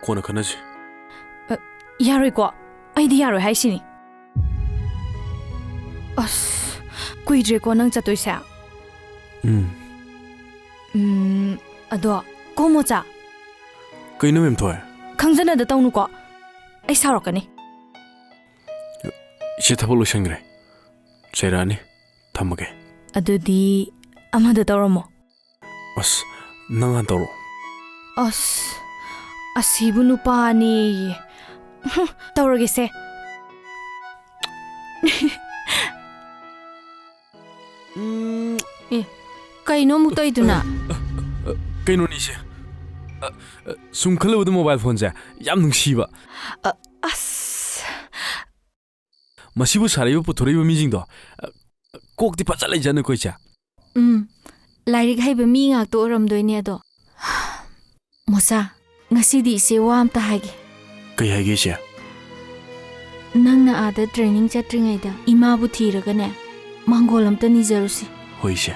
ꯀꯣꯟꯅ ꯈꯟꯅꯁꯤ ꯌꯥꯔꯣꯏꯀꯣ ꯑꯩꯗꯤ ꯌꯥꯔꯣꯏ ꯍꯥꯏꯁꯤꯅꯤ ꯑꯁ ꯀꯨꯏꯗ꯭ꯔꯦꯀꯣ ꯅꯪ ꯆꯠꯇꯣꯏꯁꯦ ꯑꯗꯣ ꯀꯣꯃꯣꯆꯥ ꯀꯩꯅꯣ ꯃꯦꯝꯊꯣꯏ ꯈꯪꯖꯅꯗ ꯇꯧꯅꯨꯀꯣ ꯑꯩ ꯁꯥꯎꯔꯛꯀꯅꯤ ꯏꯆꯦ ꯊꯕꯛ ꯂꯣꯏꯁꯟꯈ꯭ꯔꯦ ꯆꯩꯔꯛꯑꯅꯤ ꯊꯝꯃꯒꯦ ꯑꯗꯨꯗꯤ ꯑꯃꯗ ꯇꯧꯔꯝꯃꯣ ꯑꯁ ꯅꯪ ꯍꯥꯟ ꯇꯧꯔꯣ ꯑꯁ ꯑꯁꯤꯕꯨ ꯅꯨꯄꯥꯅꯦꯌꯦ ꯇꯧꯔꯒꯦꯁꯦ ꯑꯦ ꯀꯩꯅꯣ ꯑꯃꯨꯛ ꯇꯧꯏꯗꯨꯅ ꯀꯩꯅꯣꯅꯤ ꯏꯆꯦ ꯁꯨꯝ ꯈꯜꯂꯨꯕꯗ ꯃꯣꯕꯥꯏꯜ ꯐꯣꯟꯁꯦ ꯌꯥꯝ ꯅꯨꯡꯁꯤꯕ ꯑꯁ ꯃꯁꯤꯕꯨ ꯁꯥꯔꯛꯏꯕ ꯄꯨꯊꯣꯔꯛꯏꯕ ꯃꯤꯁꯤꯡꯗꯣ ꯀꯣꯛꯇꯤ ꯐꯖ ꯂꯩꯖꯅꯀꯣ ꯏꯆꯦ ꯂꯥꯏꯔꯤꯛ ꯍꯩꯕ ꯃꯤ ꯉꯥꯛꯇ ꯑꯣꯏꯔꯝꯗꯣꯏꯅꯦ ꯑꯗꯣ ꯃꯣꯆꯥ ꯉꯁꯤꯗꯤ ꯏꯆꯦ ꯋꯥ ꯑꯝꯇ ꯍꯥꯏꯒꯦ ꯀꯩ ꯍꯥꯏꯒꯦ ꯏꯆꯦ ꯅꯪꯅ ꯑꯥꯗ ꯇ꯭ꯔꯦꯅꯤꯡ ꯆꯠꯇ꯭ꯔꯤꯉꯩꯗ ꯏꯃꯥꯕꯨ ꯊꯤꯔꯒꯅꯦ ꯃꯥꯡꯒꯣꯜ ꯑꯝꯇ ꯅꯤꯖꯔꯨꯁꯤ ꯍꯣꯏ ꯏꯆꯦ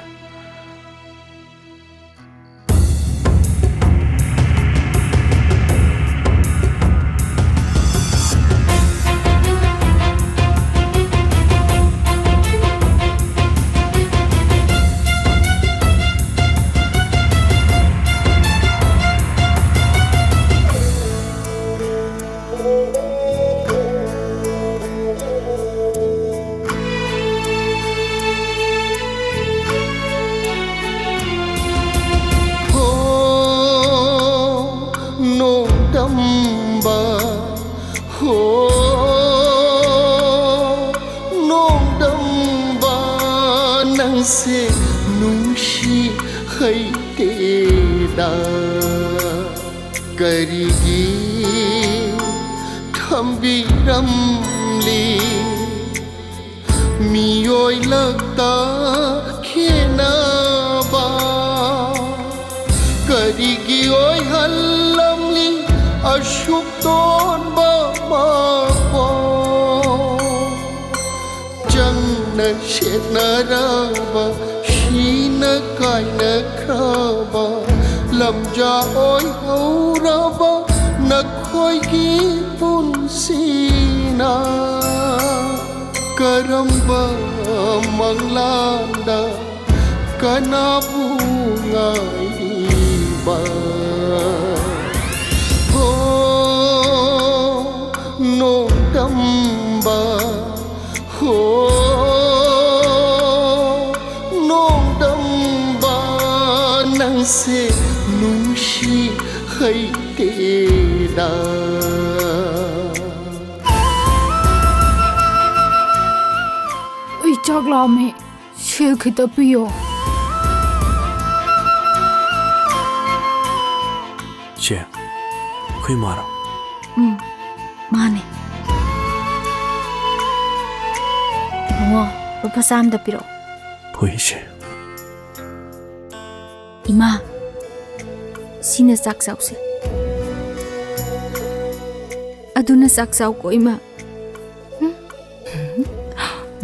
से नुंशी हैतेदा करिगी थंबीरमली मियोय लगता खेनाबा करिगी ओय हल्लमली अशुभ तोन बापो जंगन शेतनराबा शीन कायन खराबा लमजा ओय हौराबा नखोयगी पुनसीना करम्बा मंगलांदा कनाबू गाईबा हो नोंदम्बा हो नोंदम्बा नंसे नुंशी हैतेदा चगला में शेल खिता पियो चे कोई मारा माने वो रुपा साम दा पिरो होई चे इमा सीना साक साउ से अदुना साक साउ को इमा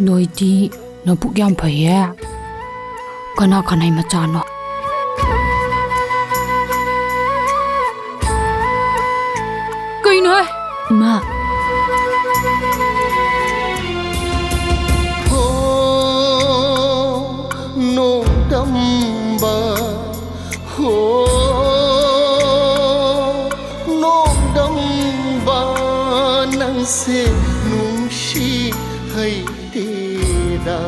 नोइदी नबुक याम फैये कना खनाई मचानो कइनो इमा हो नोंदम्बा हो नोंदम्बा नंसे नुंशी हैतेदा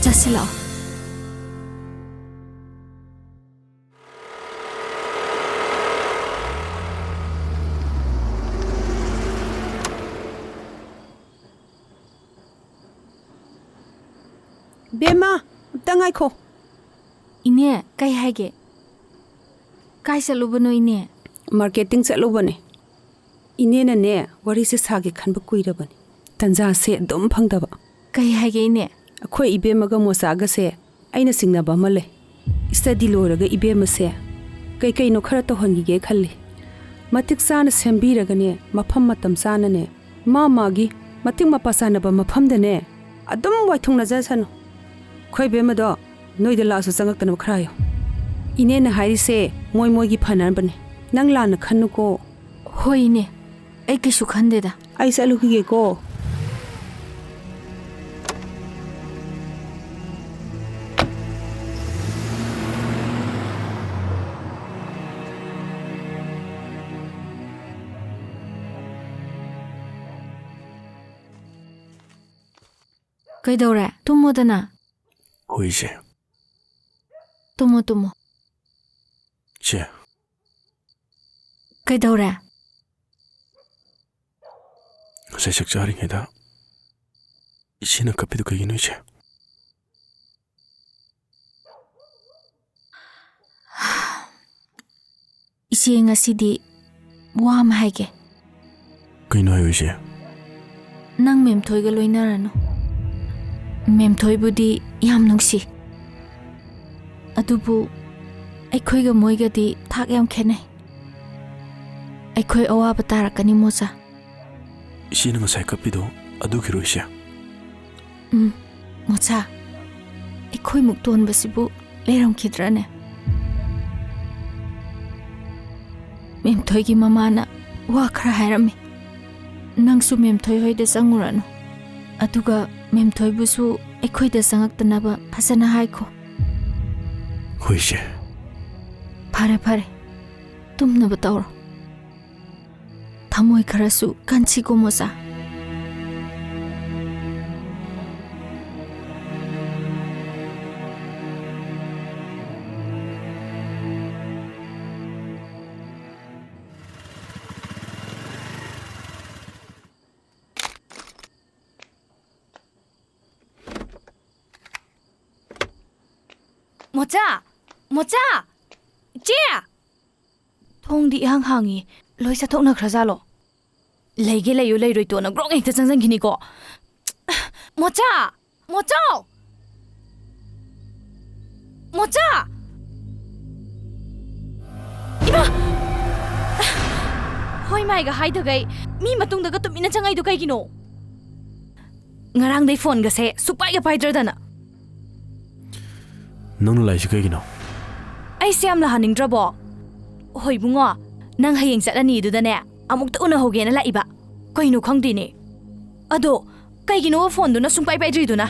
चसिला बेमा तंगाई खो इने कई हाइगे काय चलुबनो इने मार्केटिंग चलुबने इने ने वरी से सागे खनब कुइरबने तंजा से दम फंगदबा कई हाइगे इने अखोय इबेमगा मोसागा से आइना सिंगनाबा मले स्टडी लोरगा इबेम से कई कई नो खरा तो हंगीगे खल्ले मतिक सान सेंबीरगने मफम मतम सानने मा मागी मतिक मपासानबा मफमदने अदम वाइथुंगना जासनो खोय बेमदो नोइद लासु चंगक्तन खरायो इने न हाइसे मोय मोयगी फनानबने ꯅꯪ ꯂꯥꯟꯅ ꯈꯟꯅꯨꯀꯣ ꯍꯣꯏꯅꯦ ꯑꯩ ꯀꯩꯁꯨ ꯈꯟꯗꯦꯗ ꯑꯩ ꯆꯠꯂꯨꯈꯤꯒꯦꯀꯣ ꯀꯩꯗꯧꯔꯦ ꯇꯨꯝꯃꯣꯗꯅ ꯍꯣꯏ ꯏꯆꯦ ꯇꯨꯝꯃꯣ ꯇꯨꯝꯃꯣ ꯏꯆꯦ ꯀꯩꯗꯧꯔꯦ ꯉꯁꯥꯏ ꯆꯥꯛ ꯆꯥꯔꯤꯉꯩꯗ ꯏꯆꯦꯅ ꯀꯞꯄꯤꯗꯨ ꯀꯩꯒꯤꯅꯣ ꯏꯆꯦ ꯏꯆꯦ ꯉꯁꯤꯗꯤ ꯋꯥ ꯑꯃ ꯍꯥꯏꯒꯦ ꯀꯩꯅꯣ ꯍꯥꯏꯌꯣ ꯏꯆꯦ ꯅꯪ ꯃꯦꯝꯊꯣꯏꯒ ꯂꯣꯏꯅꯔꯅꯨ ꯃꯦꯝꯊꯣꯏꯕꯨꯗꯤ ꯌꯥꯝ ꯅꯨꯡꯁꯤ ꯑꯗꯨꯕꯨ ꯑꯩꯈꯣꯏꯒ ꯃꯣꯏꯒꯗꯤ ꯊꯥꯛ ꯌꯥꯝ ꯈꯦꯠꯅꯩ ꯑꯩꯈꯣꯏ ꯑꯋꯥꯕ ꯇꯥꯔꯛꯀꯅꯤ ꯃꯣꯆꯥ ꯏꯆꯦꯅ ꯉꯁꯥꯏ ꯀꯞꯄꯤꯗꯣ ꯑꯗꯨꯒꯤꯔꯣ ꯏꯆꯦ ꯃꯣꯆꯥ ꯑꯩꯈꯣꯏꯃꯨꯛ ꯇꯣꯟꯕꯁꯤꯕꯨ ꯂꯩꯔꯝꯈꯤꯗ꯭ꯔꯅꯦ ꯃꯦꯝꯊꯣꯏꯒꯤ ꯃꯃꯥꯅ ꯋꯥ ꯈꯔ ꯍꯥꯏꯔꯝꯃꯤ ꯅꯪꯁꯨ ꯃꯦꯝꯊꯣꯏ ꯍꯣꯏꯗ ꯆꯪꯉꯨꯔꯅꯨ ꯑꯗꯨꯒ ꯃꯦꯝꯊꯣꯏꯕꯨꯁꯨ ꯑꯩꯈꯣꯏꯗ ꯆꯪꯉꯛꯇꯅꯕ ꯐꯖꯅ ꯍꯥꯏꯈꯣ ꯍꯣꯏ ꯏꯆꯦ ꯐꯔꯦ ꯐꯔꯦ ꯇꯨꯝꯅꯕ ꯇꯧꯔꯣ ꯊꯃꯣꯏ ꯈꯔꯁꯨ ꯀꯟꯁꯤꯀꯣ ꯃꯣꯆꯥ ꯃꯣꯆꯥ ꯃꯣꯆꯥ ꯏꯆꯦ ꯊꯣꯡꯗꯤ ꯏꯍꯥꯡ ꯍꯥꯡꯉꯤ ꯂꯣꯏ ꯆꯠꯊꯣꯛꯅꯈ꯭ꯔꯖꯥꯠꯂꯣ ꯂꯩꯒꯦ ꯂꯩꯌꯨ ꯂꯩꯔꯣꯏ ꯇꯣꯅ ꯒ꯭ꯔꯣꯛ ꯍꯦꯛꯇ ꯆꯪꯁꯤꯟꯈꯤꯅꯤꯀꯣ ꯃꯣꯆꯥ ꯃꯣꯆꯥꯎ ꯃꯣꯆꯥ 이봐! ꯍꯣꯏ ꯃꯥꯏꯒ ꯍꯥꯏꯗꯒꯩ ꯃꯤ ꯃꯇꯨꯡꯗꯒ ꯇꯨꯃꯤꯟꯅ ꯆꯪꯉꯩꯗꯣ ꯀꯩꯒꯤꯅꯣ? ꯉꯔꯥꯡꯗꯩ ꯐꯣꯟꯒꯁꯦ ꯁꯨꯛꯄꯥꯏꯒ ꯄꯥꯏꯗ꯭ꯔꯗꯅ. ꯅꯪꯅ ꯂꯥꯏꯁꯤ ꯀꯩꯒꯤꯅꯣ? ꯑꯩꯁꯦ ꯌꯥꯝ ꯂꯥꯍꯟꯅꯤꯡꯗ꯭ꯔꯕꯣ? ꯍꯣꯏ ꯕꯨꯡꯉꯣ, ꯅꯪ ꯍꯌꯦꯡ ꯆꯠꯂꯅꯤ ꯑꯗꯨꯗꯅꯦ ꯑꯃꯨꯛꯇ ꯎꯅꯍꯧꯒꯦꯅ ꯂꯥꯛꯏꯕ. ꯀꯩꯅꯣ ꯈꯪꯗꯦꯅꯦ. ꯑꯗꯣ ꯀꯩꯒꯤꯅꯣ ꯐꯣꯟꯗꯨꯅ ꯁꯨꯡꯄꯥꯏ ꯄꯥꯏꯗ꯭ꯔꯤꯗꯨꯅ?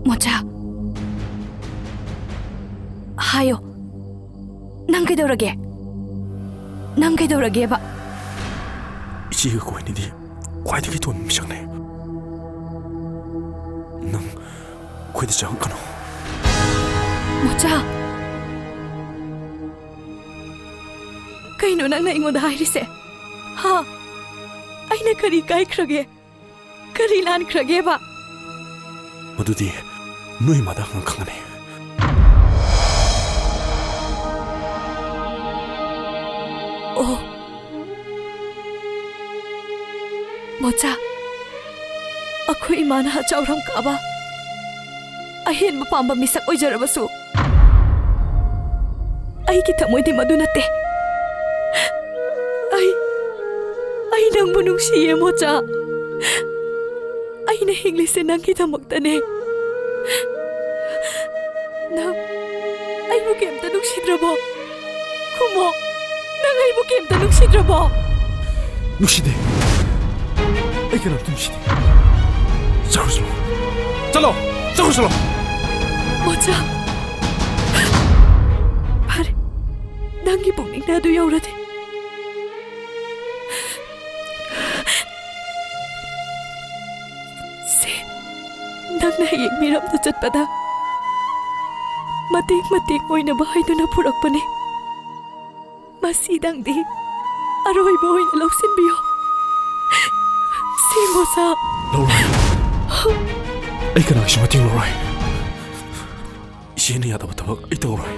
ꯃꯣꯆꯥ. 하요. 난 그대로게. 난 그대로게 봐. 이지가 고인이니 과이되게 돈 미장네. 난 과이되지 않거나. 모자. 그이노 낭나 잉어다 하이리세. 하. 아이나 그리 까이 크러게. 그리 란 크러게 봐. 모두디 누이마다 강하네. 모자, 아쿠 이마나 저런 까봐. 아힌 마밤바 미삭 오이저러버수. 아이기 타모이디 마두나떼. 아이 낭부 눅시예 모자. 아이나 잉리세 낭기 타먹다네. 나 아이부 겜다 눅시드러버. 구모, 난 아이부 겜다 눅시드러버. 눅시대. 이게 나 뚱시대. 자고슬로. 잘로. 자고슬로. 모자. 파래. 낭기 복링 나도 여우라대. 세. 낭나 잉미람도 젖바다. 마띵 오이나 바하이도나 부럭보네. 마시당디. 아로이바 오이나 럭신비요. 세모사. 로라이. 이게 나 기시마 띵 로라이. 이제는 야다부터 이따오라이.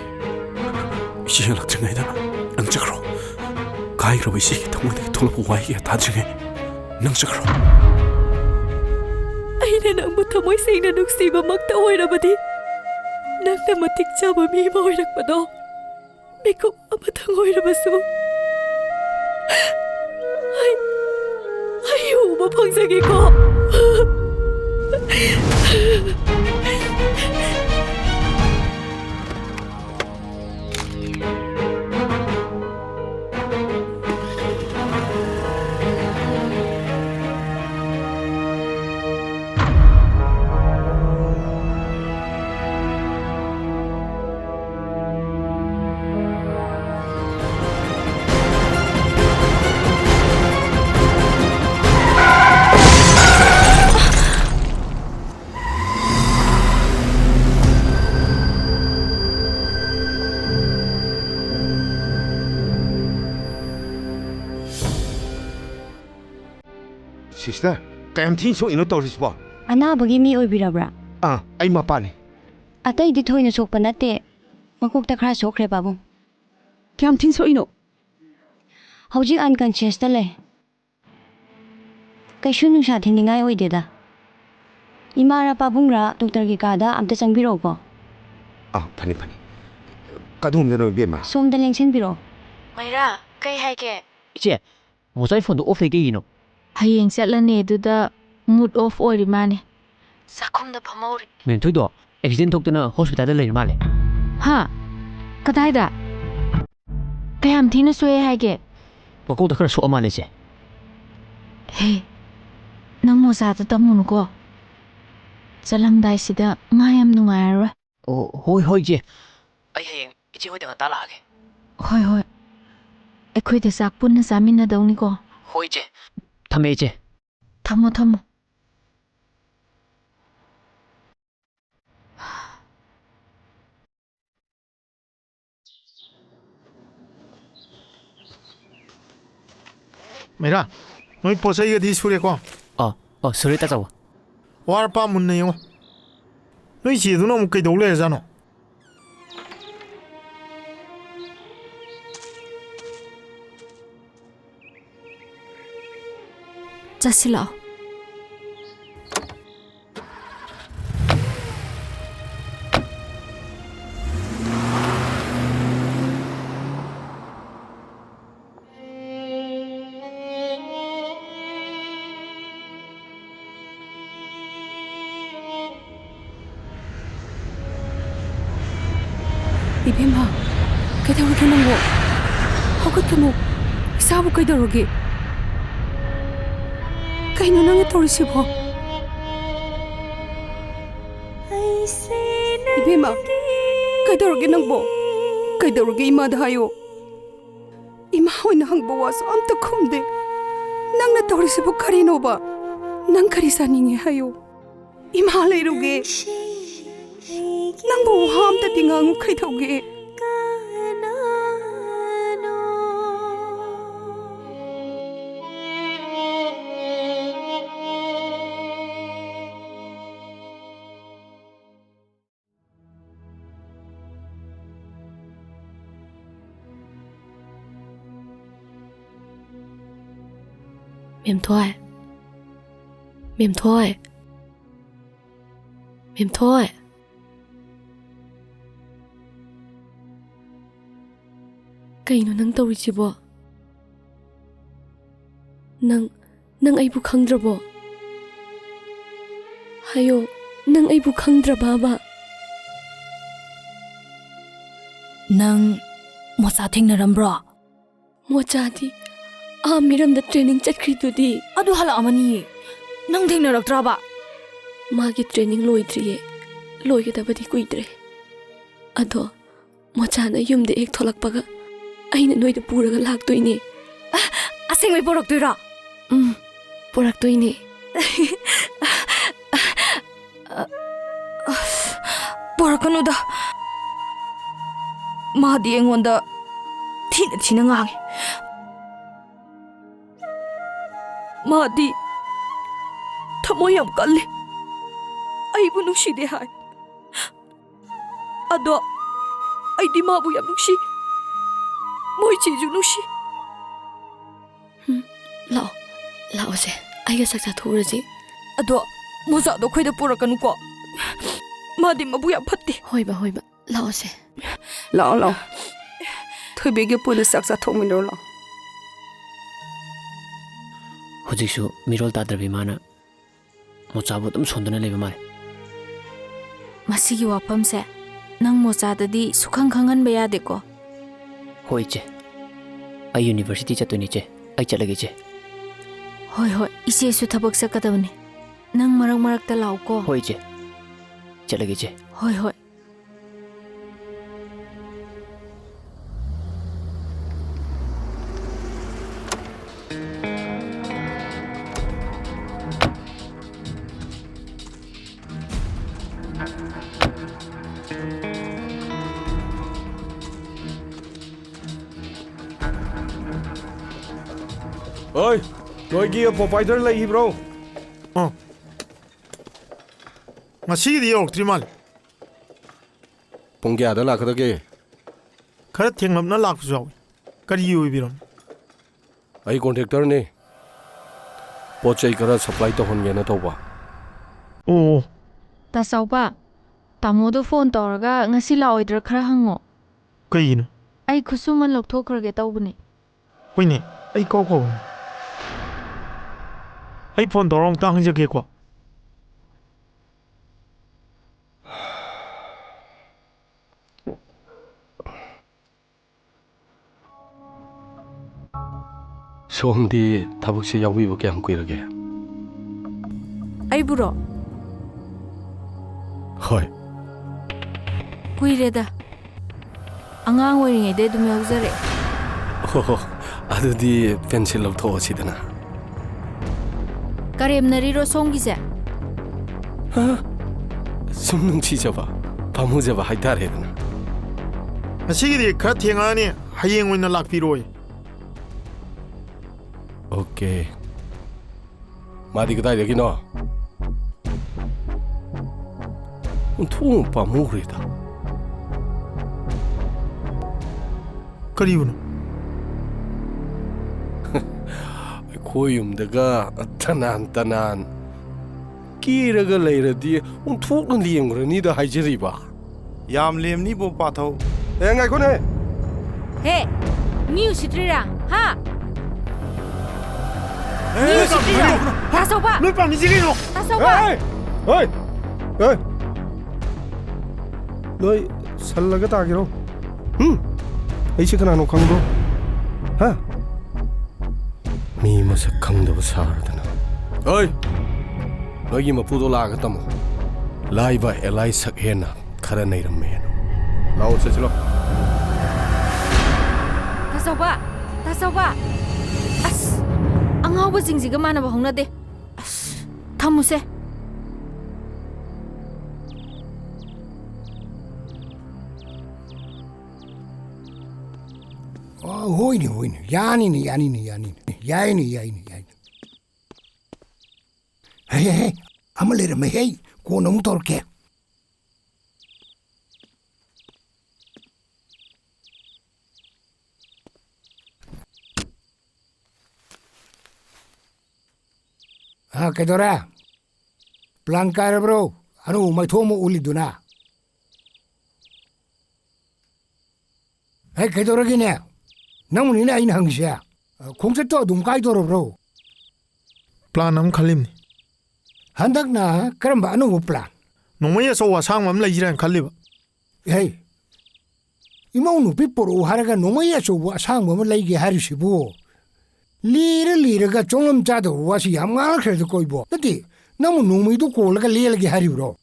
이제는 낙증해다. 낭짝으로. 가이그로 이시기 통문에 돌아보 와이게 다중에 낭짝으로. 아이나 낭부터 모이세이나 눅시바 막다 오이라바디. 낭나 마틱 잡아 미마 오이락바도. 미코 아마탕 오이라바수. 아유, 뭐 방생이고. ꯁꯤꯁꯇꯔ ꯀꯌꯥꯝ ꯊꯤꯅ ꯁꯣꯛꯏꯅꯣ ꯇꯧꯔꯤꯁꯤꯕꯣ? ꯑꯅꯥꯕꯒꯤ ꯃꯤ ꯑꯣꯏꯕꯤꯔꯕ꯭ꯔꯥ? ꯑꯩ ꯃꯄꯥꯅꯤ. ꯑꯇꯩꯗꯤ ꯊꯣꯏꯅ ꯁꯣꯛꯄ ꯅꯠꯇꯦ. ꯃꯀꯣꯛꯇ ꯈꯔ ꯁꯣꯛꯈ꯭ꯔꯦ ꯄꯥꯕꯨꯡ. ꯀꯌꯥꯝ ꯊꯤꯟ ꯁꯣꯛꯏꯅꯣ? ꯍꯧꯖꯤꯛ ꯑꯟꯀꯟꯁꯤꯌꯁꯇ ꯂꯩ. ꯀꯩꯁꯨ ꯅꯨꯡꯁꯥ ꯊꯤꯟꯅꯤꯡꯉꯥꯏ ꯑꯣꯏꯗꯦꯗ. ꯏꯃꯥꯔꯥ ꯄꯥꯕꯨꯡꯔꯥ ꯗꯣꯛꯇꯔꯒꯤ ꯀꯥꯗ ꯑꯝꯇ ꯆꯪꯕꯤꯔꯛꯑꯣꯀꯣ. ꯐꯅꯤ. ꯀꯗꯣꯝꯗꯅꯣ ꯏꯕꯦꯝꯃ? ꯁꯣꯝꯗ ꯂꯦꯡꯁꯤꯟꯕꯤꯔꯛꯑꯣ. ꯃꯩꯔꯥ ꯀꯩ ꯍꯥꯏꯒꯦ? ꯏꯆꯦ ꯃꯣꯆꯥꯏ ꯐꯣꯟꯗꯣ ꯑꯣꯐ ꯂꯩ ꯀꯩꯒꯤꯅꯣ? ꯍꯌꯦꯡ ꯆꯠꯂꯅꯤ ꯑꯗꯨꯗ ꯃꯨꯠ ꯑꯣꯐ ꯑꯣꯏꯔꯤ ꯃꯥꯅꯦ. ꯆꯥꯛꯈꯨꯝꯗ ꯐꯝꯍꯧꯔꯤ. ꯃꯦꯝꯊꯣꯏꯗꯣ ꯑꯦꯛꯁꯤꯗꯦꯟ ꯊꯣꯛꯇꯅ ꯍꯣꯁꯄꯤꯇꯥꯜꯗ ꯂꯩꯔ ꯃꯥꯜꯂꯦ. ꯍꯥ? ꯀꯗꯥꯏꯗ? ꯀꯌꯥꯝ ꯊꯤꯅ ꯁꯣꯛꯑꯦ ꯍꯥꯏꯒꯦ? ꯃꯀꯣꯛꯇ ꯈꯔ ꯁꯣꯛꯑ ꯃꯥꯜꯂꯦ ꯏꯆꯦ. ꯍꯦ, ꯅꯪ ꯃꯣꯆꯥꯗ ꯇꯝꯃꯨꯅꯨꯀꯣ. ꯆꯠꯂꯝꯗꯥꯏꯁꯤꯗ ꯃꯥ ꯌꯥꯝ ꯅꯨꯡꯉꯥꯏꯔꯔꯣꯏ. ꯑꯣ ꯍꯣꯏ ꯏꯆꯦ. ꯑꯩ ꯍꯌꯦꯡ ꯏꯆꯦ ꯍꯣꯏꯗ ꯉꯟꯇꯥ ꯂꯥꯛꯑꯒꯦ. ꯍꯣꯏ. ꯑꯩꯈꯣꯏꯗ ꯆꯥꯛ ꯄꯨꯟꯅ ꯆꯥꯃꯤꯟꯅꯗꯧꯅꯤꯀꯣ. ꯍꯣꯏ ꯏꯆꯦ. ꯊꯝꯃꯦ ꯏꯆꯦ. ꯊꯝꯃꯣ. ꯃꯩꯔꯥ ꯅꯣꯏ ꯄꯣꯠ ꯆꯩꯒꯗꯤ ꯁꯨꯔꯦꯀꯣ? ꯁꯨꯔꯦ ꯇꯥꯆꯧ. ꯋꯥꯔ ꯄꯥ ꯃꯨꯟꯅ ꯌꯦꯡꯉꯣ. ꯅꯣꯏ ꯆꯦꯗꯨꯅ ꯑꯃꯨꯛ ꯀꯩꯗꯧ ꯂꯩꯔꯖꯥꯠꯅꯣ? ꯆꯠꯁꯤꯜꯂꯛꯑꯣ. 이뱀아, 그대로게 넌 거. 허것도 이사부 그대로게. 그이는 너의 돌시보. 이뱀아, 그대로게 넌 뭐. 그대로게 이마다 하요. 이마 호이나 항보 와서 암떡 컴데. 낭나 돌시보 카리노바. 난 카리사닝에 하요. 이마 할래로게. ꯅꯪꯕꯨ ꯋꯥ ꯑꯝꯇꯗꯤ ꯉꯥꯡꯉꯨ ꯀꯩꯗꯧꯒꯦ? ꯃꯦꯝꯊꯣꯏ. ꯀꯩꯅꯣ ꯅꯪ ꯇꯧꯔꯤꯁꯤꯕꯣ? ꯅꯪ ꯑꯩꯕꯨ ꯈꯪꯗ꯭ꯔꯕꯣ? ꯍꯥꯏꯌꯣ, ꯅꯪ ꯑꯩꯕꯨ ꯈꯪꯗ꯭ꯔꯕꯕ? ꯅꯪ ꯃꯣꯆꯥ ꯊꯦꯡꯅꯔꯝꯕ꯭ꯔꯣ? ꯃꯣꯆꯥꯗꯤ ꯃꯤꯔꯝꯗ ꯇ꯭ꯔꯦꯅꯤꯡ ꯆꯠꯈ꯭ꯔꯤꯗꯨꯗꯤ. ꯑꯗꯨ ꯍꯜꯂꯛꯑꯃꯅꯤꯌꯦ. ꯅꯪ ꯊꯦꯡꯅꯔꯛꯇ꯭ꯔꯕ? ꯃꯥꯒꯤ ꯇ꯭ꯔꯦꯅꯤꯡ ꯂꯣꯏꯗ꯭ꯔꯤꯌꯦ. ꯂꯣꯏꯒꯗꯕꯗꯤ ꯀꯨꯏꯗ꯭ꯔꯦ. ꯑꯗꯣ ꯃꯣꯆꯥꯅ ꯌꯨꯝꯗ ꯍꯦꯛ ꯊꯣꯛꯂꯛꯄꯒ ꯑꯩꯅ ꯅꯣꯏꯗ ꯄꯨꯔꯒ ꯂꯥꯛꯇꯣꯏꯅꯦ. ꯑꯁꯦꯡꯕꯩ ꯄꯨꯔꯛꯇꯣꯏꯔꯣ? ꯄꯨꯔꯛꯇꯣꯏꯅꯦ. ꯄꯨꯔꯛꯀꯅꯨꯗ. ꯃꯥꯗꯤ ꯑꯩꯉꯣꯟꯗ ꯊꯤꯅ ꯉꯥꯡꯉꯦ. ꯃꯥꯗꯤ ꯊꯃꯣꯏ ꯌꯥꯝ ꯀꯜꯂꯤ. ꯑꯩꯕꯨ ꯅꯨꯡꯁꯤꯗꯦ ꯍꯥꯏ. ꯑꯗꯣ ꯑꯩꯗꯤ ꯃꯥꯕꯨ ꯌꯥꯝ ꯅꯨꯡꯁꯤ. ꯃꯣꯏ ꯆꯦꯁꯨ ꯅꯨꯡꯁꯤ. ꯂꯥꯛꯑꯣꯁꯦ. ꯑꯩꯒ ꯆꯥꯛ ꯆꯥꯊꯣꯛꯎꯔꯁꯤ. ꯑꯗꯣ ꯃꯣꯆꯥꯗꯣ ꯑꯩꯈꯣꯏꯗ ꯄꯨꯔꯛꯀꯅꯨꯀꯣ. ꯃꯥꯗꯤ ꯃꯕꯨꯛ ꯌꯥꯝ ꯐꯠꯇꯦ. ꯍꯣꯏꯕ. ꯂꯥꯛꯑꯣꯁꯦ. ꯂꯥꯛꯑꯣ. ꯊꯣꯏꯕꯤꯒꯤ ꯄꯨꯟꯅ ꯆꯥꯛ ꯆꯥꯊꯣꯛꯃꯤꯟꯅꯔꯣ ꯂꯥꯛꯑꯣ. ꯍꯧꯖꯤꯛꯁꯨ ꯃꯤꯔꯣꯜ ꯇꯥꯗ꯭ꯔꯕꯤ ꯃꯥꯅ ꯃꯣꯆꯥꯕꯨ ꯑꯗꯨꯝ ꯁꯣꯟꯗꯨꯅ ꯂꯩꯕ ꯃꯥꯜꯂꯦ. ꯃꯁꯤꯒꯤ ꯋꯥꯐꯝꯁꯦ ꯅꯪ ꯃꯣꯆꯥꯗꯗꯤ ꯁꯨꯈꯪ ꯈꯪꯍꯟꯕ ꯌꯥꯗꯦꯀꯣ. ꯍꯣꯏ ꯏꯆꯦ. ꯑꯩ ꯌꯨꯅꯤꯚꯔꯁꯤꯇꯤ ꯆꯠꯇꯣꯏꯅꯤ ꯏꯆꯦ. ꯑꯩ ꯆꯠꯂꯒꯦ ꯏꯆꯦ. ꯍꯣꯏ. ꯏꯆꯦꯁꯨ ꯊꯕꯛ ꯆꯠꯀꯗꯕꯅꯤ. ꯅꯪ ꯃꯔꯛꯇ ꯂꯥꯛꯎꯀꯣ. ꯍꯣꯏ ꯏꯆꯦ. ꯆꯠꯂꯒꯦ ꯏꯆꯦ. ꯍꯣꯏ. ꯅꯣꯏꯒꯤ ꯄ꯭ꯔꯣꯚꯥꯏꯗꯔ ꯂꯩꯕ꯭ꯔꯣ? ꯉꯁꯤꯒꯤꯗꯤ ꯌꯧꯔꯛꯇ꯭ꯔꯤ ꯃꯥꯜꯂꯦ. ꯄꯨꯡ ꯀꯌꯥꯗ ꯂꯥꯛꯀꯗꯒꯦ? ꯈꯔ ꯊꯦꯡꯂꯞꯅ ꯂꯥꯛꯄꯁꯨ ꯌꯥꯎꯏ. ꯀꯔꯤ ꯑꯣꯏꯕꯤꯔꯝ? ꯑꯩ ꯀꯣꯟꯇ꯭ꯔꯦꯛꯇꯔꯅꯤ. ꯄꯣꯠ ꯆꯩ ꯈꯔ ꯁꯄ꯭ꯂꯥꯏ ꯇꯧꯍꯟꯒꯦꯅ ꯇꯧꯕ. ꯑꯣ. ꯇꯥꯆꯧꯕ, ꯇꯥꯃꯣꯗꯣ ꯐꯣꯟ ꯇꯧꯔꯒ ꯉꯁꯤ ꯂꯥꯛꯑꯣꯏꯗ꯭ꯔꯥ ꯈꯔ ꯍꯪꯉꯣ. ꯀꯩꯒꯤꯅꯣ? ꯑꯩ ꯈꯨꯠꯁꯨꯃꯟ ꯂꯧꯊꯣꯛꯈ꯭ꯔꯒꯦ ꯇꯧꯕꯅꯦ. ꯍꯣꯏꯅꯦ, ꯑꯩ ꯀꯧꯕꯅꯦ. ꯑꯩ ꯐꯣꯟ ꯇꯧꯔ ꯑꯃꯨꯛꯇ ꯍꯪꯖꯒꯦꯀꯣ. ꯁꯣꯝꯗꯤ ꯊꯕꯛꯁꯤ ꯌꯥꯎꯕꯤꯕ ꯀꯌꯥꯝ ꯀꯨꯏꯔꯒꯦ? ꯑꯩꯕꯨꯔꯣ? ꯍꯣꯏ. ꯀꯨꯏꯔꯦꯗ. ꯑꯉꯥꯡ ꯑꯣꯏꯔꯤꯉꯩꯗꯩ ꯑꯗꯨꯝ ꯌꯥꯎꯖꯔꯛꯑꯦ. ꯑꯣ, ꯑꯗꯨꯗꯤ ꯄꯦꯟꯁꯤꯜ ꯂꯧꯊꯣꯛꯑꯁꯤꯗꯅ. ꯀꯔꯦꯝꯅꯔꯤꯔꯣ ꯁꯣꯝꯒꯤꯁꯦ? ꯁꯨꯝ ꯅꯨꯡꯁꯤꯖꯕ, ꯄꯥꯝꯃꯨꯖꯕ ꯍꯥꯏꯇꯥꯔꯦꯗꯅ. ꯉꯁꯤꯒꯤꯗꯤ ꯈꯔ ꯊꯦꯡꯉꯛꯑꯅꯤ. ꯍꯌꯦꯡ ꯑꯣꯏꯅ ꯂꯥꯛꯄꯤꯔꯣꯏ. ꯑꯣꯀꯦ. ꯃꯥꯗꯤ ꯀꯗꯥꯏꯗꯒꯤꯅꯣ? ꯑꯣꯟꯊꯣꯛꯅ ꯄꯥꯝꯃꯨꯈ꯭ꯔꯦꯗ. ꯀꯔꯤꯕꯨꯅꯣ? ꯑꯩꯈꯣꯏ ꯌꯨꯝꯗꯒ ꯇꯅꯥꯟ ꯀꯦꯔꯒ ꯂꯩꯔꯗꯤ ꯑꯣꯟꯊꯣꯛꯅ ꯂꯦꯝꯈ꯭ꯔꯅꯤꯗ ꯍꯥꯏꯖꯔꯤꯕ. ꯌꯥꯝ ꯂꯦꯝꯅꯤꯕꯣ ꯄꯥꯊꯧ. ꯉꯥꯏꯈꯣꯅꯦ. ꯍꯦ, ꯃꯤ ꯎꯁꯤꯠꯇ꯭ꯔꯤꯔꯥ? ꯍꯥ? ꯃꯤ ꯀꯔꯤꯅꯣ? ꯎꯁꯤꯠꯇ꯭ꯔꯤꯔꯣ? ꯇꯥꯆꯧꯕ! ꯅꯣꯏ ꯄꯥꯝꯃꯤꯁꯤ ꯀꯩꯅꯣ? ꯇꯥꯆꯧꯕ! ꯍꯣꯏ. ꯅꯣꯏ ꯁꯜꯂꯒ ꯇꯥꯒꯦꯔꯣ? ꯑꯩꯁꯦ ꯀꯅꯥꯅꯣ ꯈꯪꯕ꯭ꯔꯣ? ꯍꯥ? ꯃꯤ ꯃꯁꯛ ꯈꯪꯗꯕ ꯁꯥꯔꯗꯅ. ꯍꯣꯏ. ꯅꯣꯏꯒꯤ ꯃꯄꯨꯗꯣ ꯂꯥꯛꯑꯒ ꯇꯝꯃꯣ. ꯂꯥꯏꯕ ꯑꯦꯂꯥꯏ ꯁꯛ ꯍꯦꯟꯅ ꯈꯔ ꯅꯩꯔꯝꯃꯦꯅ. ꯂꯥꯛꯑꯣ ꯆꯠꯁꯤꯂꯣ. ꯇꯥꯆꯧꯕ! ꯑꯁ, ꯑꯉꯥꯎꯕꯁꯤꯡꯁꯤꯒ ꯃꯥꯟꯅꯕ ꯍꯧꯅꯗꯦ. ꯑꯁ, ꯊꯝꯃꯨꯁꯦ. ꯍꯣꯏꯅꯦ, ꯌꯥꯅꯤꯅꯦ. ꯌꯥꯏꯅꯦ. ꯍꯦ, ꯑꯃ ꯂꯩꯔꯝꯃꯦ. ꯍꯦ, ꯀꯣꯟꯅ ꯑꯃꯨꯛ ꯇꯧꯔꯛꯀꯦ. ꯀꯩꯗꯧꯔꯦ? ꯄ꯭ꯂꯥꯟ ꯀꯥꯏꯔꯕ꯭ꯔꯣ? ꯑꯅꯧꯕ ꯃꯩꯊꯣꯛ ꯑꯃ ꯎꯠꯂꯤꯗꯨꯅ. ꯍꯦ, ꯀꯩꯗꯧꯔꯒꯦꯅꯦ? ꯅꯪꯕꯨꯅꯤꯅꯦ ꯑꯩꯅ ꯍꯪꯉꯤꯁꯦ. ꯈꯣꯡꯆꯠꯇꯣ ꯑꯗꯨꯝ ꯀꯥꯏꯗꯧꯔꯕ꯭ꯔꯣ? ꯄ꯭ꯂꯥꯟ ꯑꯃ ꯈꯜꯂꯤꯝꯅꯤ. ꯍꯟꯗꯛꯅ ꯀꯔꯝꯕ ꯑꯅꯧꯕ ꯄ꯭ꯂꯥꯟ? ꯅꯣꯡꯃꯩ ꯑꯆꯧꯕ ꯑꯁꯥꯡꯕ ꯑꯃ ꯂꯩꯁꯤꯔꯥꯅ ꯈꯜꯂꯤꯕ. ꯍꯦ, ꯏꯃꯧ ꯅꯨꯄꯤ ꯄꯣꯔꯛꯎ ꯍꯥꯏꯔꯒ ꯅꯣꯡꯃꯩ ꯑꯆꯧꯕ ꯑꯁꯥꯡꯕ ꯑꯃ ꯂꯩꯒꯦ ꯍꯥꯏꯔꯤꯁꯤꯕꯨ ꯂꯤꯔꯒ ꯆꯣꯡꯂꯝ ꯆꯥꯗꯕ ꯋꯥꯁꯤ ꯌꯥꯝ ꯉꯥꯡꯈ꯭ꯔꯦꯗ ꯀꯣꯏꯕꯣ. ꯅꯠꯇꯦ, ꯅꯪꯕꯨ ꯅꯣꯡꯃꯩꯗꯨ ꯀꯣꯜꯂꯒ ꯂꯦꯜꯂꯒꯦ ꯍꯥꯏꯔꯤꯕ꯭ꯔꯣ?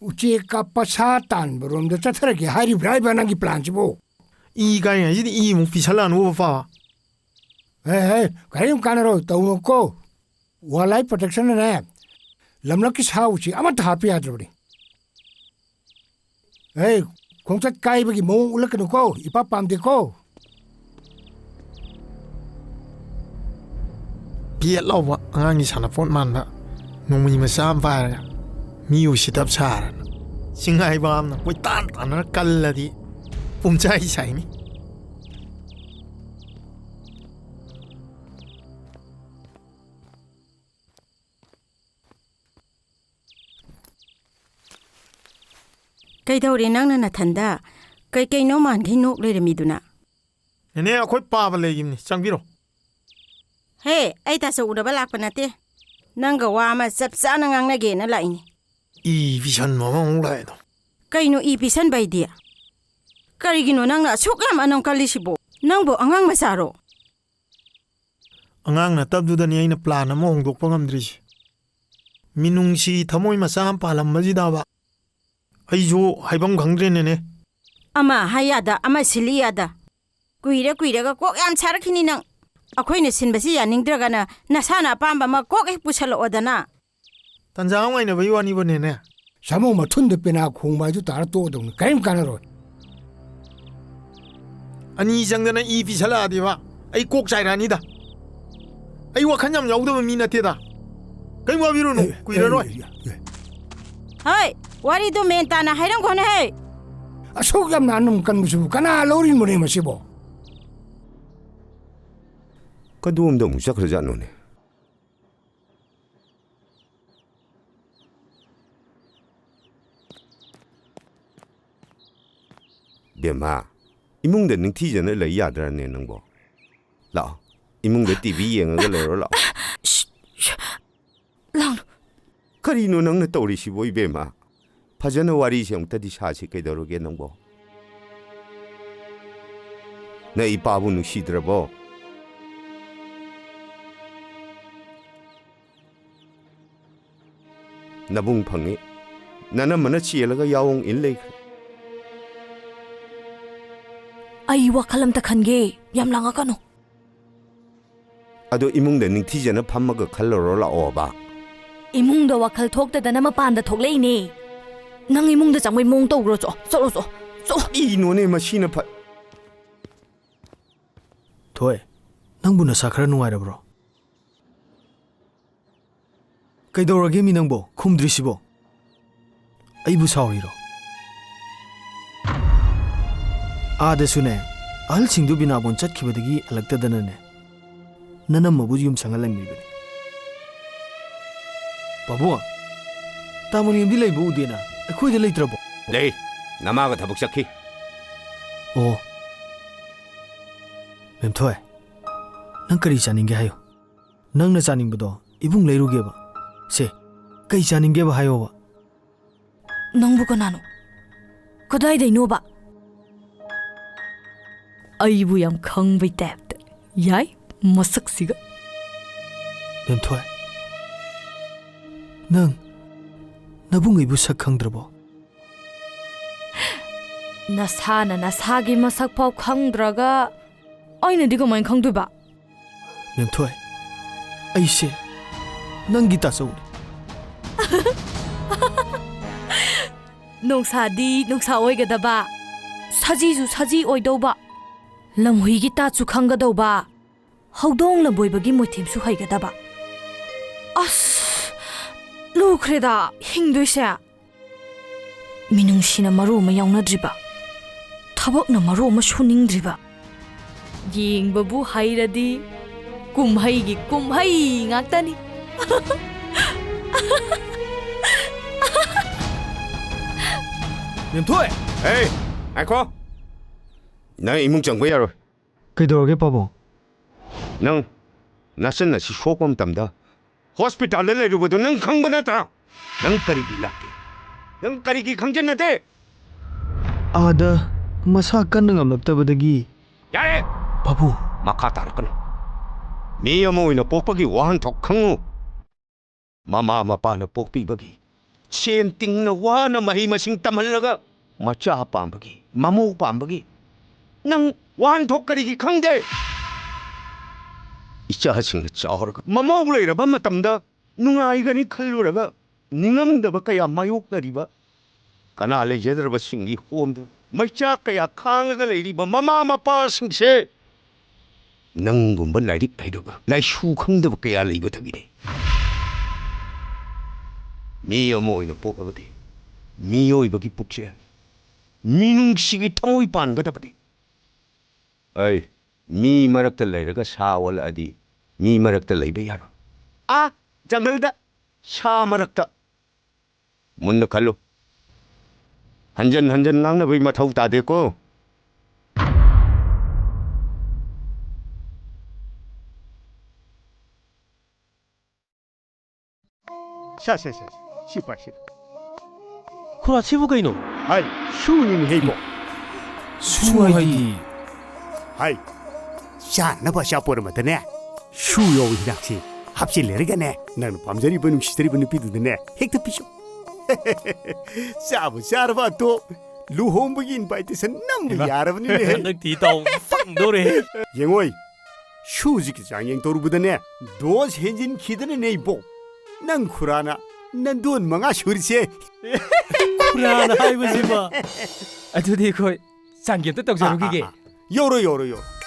ꯎꯆꯦꯛ ꯀꯥꯞꯄ ꯁꯥ ꯇꯥꯟꯕꯔꯣꯝꯗ ꯆꯠꯊꯔꯒꯦ ꯍꯥꯏꯔꯤꯕ꯭ꯔꯥ ꯍꯥꯏꯕ ꯅꯪꯒꯤ ꯄ꯭ꯂꯥꯟꯁꯤꯕꯨ? ꯏ ꯀꯥꯏꯉꯩꯁꯤꯗꯤ ꯏ ꯑꯃꯨꯛ ꯄꯤꯁꯜꯂꯛꯑꯅꯨꯕ ꯄꯥꯕ. ꯍꯦ, ꯀꯔꯤꯝ ꯀꯥꯟꯅꯔꯣꯏ. ꯇꯧꯅꯨꯀꯣ. ꯋꯥꯏꯜ ꯂꯥꯏꯐ ꯄ꯭ꯔꯣꯇꯦꯛꯁꯟꯅꯅꯦ ꯂꯝꯂꯛꯀꯤ ꯁꯥ ꯎꯆꯦꯛ ꯑꯃꯠꯇ ꯍꯥꯠꯄ ꯌꯥꯗ꯭ꯔꯕꯅꯤ. ꯍꯦ, ꯈꯣꯡꯆꯠ ꯀꯥꯏꯕꯒꯤ ꯃꯑꯣꯡ ꯎꯠꯂꯛꯀꯅꯨꯀꯣ. ꯏꯄꯥ ꯄꯥꯝꯗꯦꯀꯣ. ꯄꯦꯠ ꯂꯥꯎꯕ ꯑꯉꯥꯡꯒꯤ ꯁꯥꯟꯅꯄꯣꯠ ꯃꯥꯟꯕ ꯅꯣꯡꯃꯩ ꯃꯆꯥ ꯑꯃ ꯄꯥꯏꯔꯒ ꯃꯤ ꯎꯁꯤꯠꯇꯞ ꯁꯥꯔꯅ ꯆꯤꯡꯉꯥꯏꯕ ꯑꯃꯅ ꯀꯣꯏꯇꯥꯟ ꯇꯥꯟꯅꯔ ꯀꯜꯂꯗꯤ ꯄꯨꯝꯆꯥꯏ ꯁꯥꯏꯅꯤ. ꯀꯩꯗꯧꯔꯦ ꯅꯪꯅ ꯅꯊꯟꯗ ꯀꯩꯅꯣ ꯃꯥꯟꯈꯩ ꯅꯣꯛ ꯂꯩꯔꯝꯃꯤꯗꯨꯅ? ꯅꯦꯅꯦ, ꯑꯩꯈꯣꯏ ꯄꯥꯕ ꯂꯩꯒꯤꯝꯅꯤ. ꯆꯪꯕꯤꯔꯣ. ꯍꯦ, ꯑꯩ ꯇꯥꯆꯧ ꯎꯅꯕ ꯂꯥꯛꯄ ꯅꯠꯇꯦ. ꯅꯪꯒ ꯋꯥ ꯑꯃ ꯆꯞ ꯆꯥꯅ ꯉꯥꯡꯅꯒꯦꯅ ꯂꯥꯛꯏꯅꯤ. ꯏ ꯄꯤꯁꯟꯕ ꯑꯃꯃꯨꯛ ꯂꯥꯛꯑꯦꯗꯣ. ꯀꯩꯅꯣ ꯏ ꯄꯤꯁꯟꯕꯩꯗꯤ? ꯀꯔꯤꯒꯤꯅꯣ ꯅꯪꯅ ꯑꯁꯨꯛ ꯌꯥꯝ ꯑꯅꯝ ꯀꯜꯂꯤꯁꯤꯕꯣ? ꯅꯪꯕꯨ ꯑꯉꯥꯡ ꯃꯆꯥꯔꯣ? ꯑꯉꯥꯡ ꯅꯠꯇꯕꯗꯨꯗꯅꯤ ꯑꯩꯅ ꯄ꯭ꯂꯥꯟ ꯑꯃ ꯍꯣꯡꯗꯣꯛꯄ ꯉꯝꯗ꯭ꯔꯤꯁꯦ. ꯃꯤꯅꯨꯡꯁꯤ ꯊꯃꯣꯏ ꯃꯆꯥ ꯑꯃ ꯄꯥꯜꯂꯝꯕꯁꯤꯗꯕ ꯑꯩꯁꯨ ꯍꯥꯏꯐꯝ ꯈꯪꯗ꯭ꯔꯦꯅꯦꯅꯦ. ꯑꯃ ꯍꯥꯏ ꯌꯥꯗ, ꯑꯃ ꯁꯤꯜꯂꯤ ꯌꯥꯗ. ꯀꯨꯏꯔꯒ ꯀꯣꯛ ꯌꯥꯝ ꯁꯥꯔꯛꯈꯤꯅꯤ ꯅꯪ. ꯑꯩꯈꯣꯏꯅ ꯁꯤꯟꯕꯁꯤ ꯌꯥꯅꯤꯡꯗ꯭ꯔꯒꯅ ꯅꯁꯥꯅ ꯑꯄꯥꯝꯕ ꯑꯃ ꯀꯣꯛ ꯍꯦꯛ ꯄꯨꯁꯜꯂꯛꯑꯣꯗꯅ. ꯇꯟꯖꯥ ꯑꯃ ꯉꯥꯏꯅꯕꯒꯤ ꯋꯥꯅꯤꯕꯅꯦꯅꯦ. ꯁꯥꯃꯨ ꯃꯊꯨꯟꯗ ꯄꯦꯅꯥ ꯈꯣꯡꯕ ꯍꯥꯏꯗꯨ ꯇꯥꯔ ꯇꯣꯛꯑꯗꯧꯅꯤ. ꯀꯔꯤꯝ ꯀꯥꯟꯅꯔꯣꯏ. ꯑꯅꯤ ꯆꯪꯗꯅ ꯏ ꯄꯤꯁꯜꯂꯛꯑꯗꯤꯕ ꯑꯩ ꯀꯣꯛ ꯆꯥꯏꯔꯛꯑꯅꯤꯗ. ꯑꯩ ꯋꯥꯈꯜ ꯌꯥꯝ ꯌꯥꯎꯗꯕ ꯃꯤ ꯅꯠꯇꯦꯗ ꯀꯩꯝ ꯋꯥꯕꯤꯔꯨꯅꯨ ꯀꯨꯏꯔꯔꯣꯏ ꯍꯣꯏ ꯋꯥꯔꯤꯗꯨ ꯃꯦꯟ ꯇꯥꯅ ꯍꯥꯏꯔꯝꯈꯣꯅꯦ ꯍꯦ ꯑꯁꯨꯛ ꯌꯥꯝꯅ ꯑꯅꯝ ꯀꯟꯕꯁꯤꯕꯨ ꯀꯅꯥ ꯂꯧꯔꯤꯕꯅꯣ ꯃꯁꯤꯕꯣ ꯀꯗꯣꯝꯗ ꯑꯃꯨꯛ ꯆꯠꯈ꯭ꯔꯖꯥꯠꯅꯣꯅꯦ ꯕꯦꯝꯃ 이몽ꯗ ꯅꯤꯡꯊꯤꯖꯅ ꯂꯩ ꯌꯥꯗ꯭ꯔꯅꯦ ꯅꯪꯕꯣ ꯂꯥꯛꯑꯣ 이몽ꯗ ꯇꯤꯚꯤ ꯌꯦꯡꯉꯒ ꯂꯩꯔꯣ ꯂꯥꯛꯑꯣ ꯂꯥꯎꯅꯨ ꯀꯔꯤꯅꯣ ꯅꯪꯅ ꯇꯧꯔꯤꯁꯤꯕꯣ 이ꯕꯦꯝꯃ ꯐꯖꯅ ꯋꯥꯔꯤꯁꯦ ꯑꯃꯨꯛꯇꯗꯤ ꯁꯥꯁꯤ ꯀꯩꯗꯧꯔꯒꯦ ꯅꯪꯕꯣ ꯅꯪ 이빠ꯕꯨ ꯅꯨꯡꯁꯤꯗ꯭ꯔꯕꯣ ꯅꯕꯨꯡ ꯐꯪꯉꯤ ꯅꯅꯝꯃꯅ ꯆꯦꯜꯂꯒ ꯌꯥꯎꯑꯣꯡ ꯏꯟ ꯂꯩꯈ꯭ꯔꯦ ꯑꯩ ꯋꯥꯈꯜ ꯑꯝꯇ ꯈꯟꯒꯦ ꯌꯥꯝ ꯂꯥꯡꯉꯛꯀꯅꯨ ꯑꯗꯣ 이몽ꯗ ꯅꯤꯡꯊꯤꯖꯅ ꯐꯝꯃꯒ ꯈꯜꯂꯔꯣ ꯂꯥꯛꯑꯣꯕ 이몽ꯗ ꯋꯥꯈꯜ ꯊꯣꯛꯇꯗꯅ ꯃꯄꯥꯟꯗ ꯊꯣꯛꯂꯛꯏꯅꯦ ꯅꯪ 이몽ꯗ ꯆꯪꯕꯩ ꯃꯑꯣꯡ ꯇꯧꯈ꯭ꯔꯣ ꯆꯣ 이노네 마시나 파 ꯊꯣꯏ ꯅꯪꯕꯨ ꯅꯁꯥ ꯈꯔ ꯅꯨꯡꯉꯥꯏꯔꯕ꯭ꯔꯣ ꯀꯩꯗꯧꯔꯒꯦ ꯃꯤ ꯅꯪꯕꯣ ꯈꯨꯝꯗ꯭ꯔꯤꯁꯤꯕꯣ ꯑꯩꯕꯨ ꯁꯥꯎꯔꯤꯔꯣ 아데수네 ꯑꯍꯜꯁꯤꯡꯗꯨ ꯕꯤꯅꯥꯕꯣꯟ ꯆꯠꯈꯤꯕꯗꯒꯤ ꯍꯜꯂꯛꯇꯗꯅꯅꯦ ꯅꯅꯝꯃꯕꯨ ꯌꯨꯝ ꯁꯪꯍꯜꯂꯝꯃꯤꯕꯅꯤ ꯄꯥꯕꯨꯡ ꯇꯥꯃꯣꯅꯤꯝꯗꯤ ꯂꯩꯕ ꯎꯗꯦꯅ ꯑꯩꯈꯣꯏꯗ ꯂꯩꯇ꯭ꯔꯕꯣ ꯂꯩ ꯅꯃꯥꯒ ꯊꯕꯛ ꯆꯠꯈꯤ ꯑꯣ ꯃꯦꯝꯊꯣꯏ ꯅꯪ ꯀꯔꯤ ꯆꯥꯅꯤꯡꯒꯦ ꯍꯥꯏꯌꯣ ꯅꯪꯅ ꯆꯥꯅꯤꯡꯕꯗꯣ 이ꯕꯨꯡ ꯂꯩꯔꯨꯒꯦꯕ ꯁꯦ ꯀꯩ ꯆꯥꯅꯤꯡꯒꯦꯕ ꯍꯥꯏꯌꯣꯕ ꯅꯪꯕꯨ ꯀꯅꯥꯅꯣ ꯀꯗꯥꯏꯗꯩꯅꯣꯕ ꯑꯩꯕꯨ ꯌꯥꯝ ꯈꯪꯕꯩ ꯇꯥꯏꯞꯇ ꯌꯥꯏ ꯃꯁꯛꯁꯤꯒ ꯃꯦꯝꯊꯣꯏ ꯅꯪ ꯅꯕꯨꯡ ꯑꯩꯕꯨ ꯁꯛ ꯈꯪꯗ꯭ꯔꯕꯣ ꯅꯁꯥꯅ ꯅꯁꯥꯒꯤ ꯃꯁꯛ ꯐꯥꯎ ꯈꯪꯗ꯭ꯔꯒ ꯑꯩꯅꯗꯤ ꯀꯃꯥꯏꯅ ꯈꯪꯗꯣꯏꯕ ꯃꯦꯝꯊꯣꯏ ꯑꯩꯁꯦ ꯅꯪꯒꯤ ꯇꯥꯆꯧꯅꯤ ꯅꯣꯡꯁꯥꯗꯤ ꯅꯣꯡꯁꯥ ꯑꯣꯏꯒꯗꯕ ꯁꯖꯤꯁꯨ ꯁꯖꯤ ꯑꯣꯏꯗꯧꯕ ꯂꯝꯍꯨꯏꯒꯤ ꯇꯥꯠꯁꯨ ꯈꯪꯒꯗꯧꯕ ꯍꯧꯗꯣꯡ ꯂꯝꯕꯣꯏꯕꯒꯤ ꯃꯣꯏꯊꯦꯝꯁꯨ ꯍꯩꯒꯗꯕ ꯑꯁ ꯂꯨꯈ꯭ꯔꯦꯗ ꯍꯤꯡꯗꯣꯏꯁꯦ ꯃꯤꯅꯨꯡꯁꯤꯅ ꯃꯔꯨ ꯑꯃ ꯌꯥꯎꯅꯗ꯭ꯔꯤꯕ ꯊꯕꯛꯅ ꯃꯔꯨ ꯑꯃ ꯁꯨꯅꯤꯡꯗ꯭ꯔꯤꯕ ꯌꯦꯡꯕꯕꯨ ꯍꯩꯔꯗꯤ ꯀꯨꯝꯍꯩꯒꯤ ꯀꯨꯝꯍꯩ ꯉꯥꯛꯇꯅꯤ ꯃꯦꯝꯊꯣꯏ 에이 아이코 나 이몽 정보 야로 ꯀꯩꯗꯧꯔꯒꯦ ꯄꯥꯕꯨꯡ ꯅꯪ ꯅꯆꯟꯅꯁꯤ ꯁꯣꯛꯄ ꯃꯇꯝꯗ ꯍꯣꯁꯄꯤꯇꯥꯜꯗ ꯂꯩꯔꯨꯕꯗꯣ ꯅꯪ ꯈꯪꯕ ꯅꯠꯇ꯭ꯔꯥ ꯅꯪ ꯀꯔꯤꯒꯤ ꯂꯥꯛꯀꯦ ꯅꯪ ꯀꯔꯤꯒꯤ ꯈꯪꯖꯟꯅꯗꯦ ꯑꯥꯗ ꯃꯁꯥ ꯀꯟꯅ ꯉꯝꯂꯛꯇꯕꯗꯒꯤ ꯌꯥꯔꯦ ꯄꯥꯕꯨꯡ ꯃꯈꯥ ꯇꯥꯔꯛꯀꯅꯨ ꯃꯤ ꯑꯃ ꯑꯣꯏꯅ ꯄꯣꯛꯄꯒꯤ ꯋꯥꯍꯟꯊꯣꯛ ꯈꯪꯉꯨ ꯃꯃꯥ ꯃꯄꯥꯅ ꯄꯣꯛꯄꯤꯕꯒꯤ ꯁꯦꯟ ꯇꯤꯡꯅ ꯋꯥꯅ ꯃꯍꯩ ꯃꯁꯤꯡ ꯇꯝꯍꯜꯂꯒ ꯃꯆꯥ ꯄꯥꯝꯕꯒꯤ ꯃꯃꯧ ꯄꯥꯝꯕꯒꯤ ꯅꯪ ꯋꯥꯍꯟꯊꯣꯛ ꯀꯔꯤꯒꯤ ꯈꯪꯗꯦ 이자하시는 짜오르가 마마우를 이러봐 마땀다 누가이가니 칼로라가 닝엄다바 까야 마욕다리바 까나알레 제대로바 싱기 호엄도 마이짜 까야 캉가 레리바 마마마빠 싱세 낭군바 라이리 파이로가 라이 슈캉다바 까야 레이바 타기네 미여모이노 뽀가버디 미요이바기 북제 미능식이 탕오이 반가다버디 어이 미 머럭다 레이라가 사월아디 미 머럭다 레이바 야로 아 장글다 샤 머럭다 문너 갈로 한잔 랑나베이 마타우 따데고 샤샤샤 시바시 쿠라 치부 그이노 아이 슈님 헤이고 수아이디 하이 샤나바 샤포르마드네 슈요 히락시 합실레르가네 나는 밤자리 버는 시들이 버는 비두드네 헥터 피쇼 샤부 샤르바토 루홈부긴 바이트선 남부 야라브니네 늑디 동 팡도레 영호이 슈지기 장행 도르부드네 도스 헨진 키드네 네이보 난 쿠라나 난 돈 망아 슈리세 쿠라나 하이브지마 아두디 코이 장기한테 떡자루기게 요로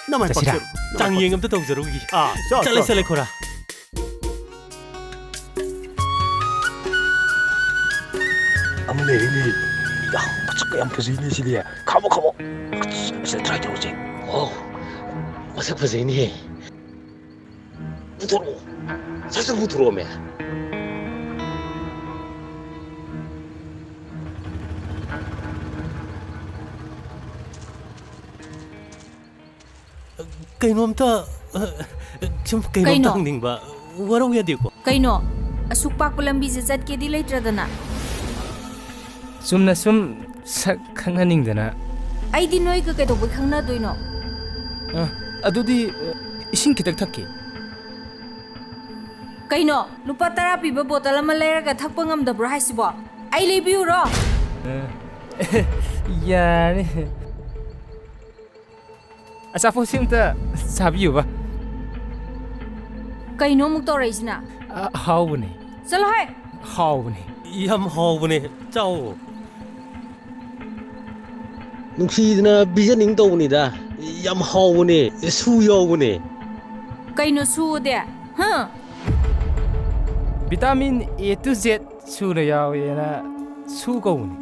나만 자시라. 박세로. 짱 이행감도 더우저러기. 아, 잘래 코라. 아무 내리니 야, 어쩌고 양 퍼지니 시리야. 가보. 진짜 트라이 되오지. 어서 퍼지니. 부드러워. 살짝 부드러워매. Kainomta 좀 Kaino? kainomta ningba. Warong ya diko. Kaino, asuk pak lambi zat ke di leitradana. Sumna sum sak khanghaningdana. Ai di noi ka kaido khangna doino. Adudi ising kitak thakki. Kaino, lupa tara piba bottle ama leiraga thakpa ngamdabro haisibo. Ai lebiuro. Yani. Asapo simta sabiyo ba? Kaino muk toraisina. Hawbune. Chalo hai. Hawbune. Yam hawbune. Chao. ꯅꯨꯡꯁꯤꯗꯅ ꯄꯤꯖꯅꯤꯡ ꯇꯧꯕꯅꯤꯗ ꯌꯥꯝ ꯍꯥꯎꯕꯅꯦ ꯁꯨ ꯌꯥꯎꯕꯅꯦ Kaino sude. Ha. Vitamin A to Z suna yawena su gawuni.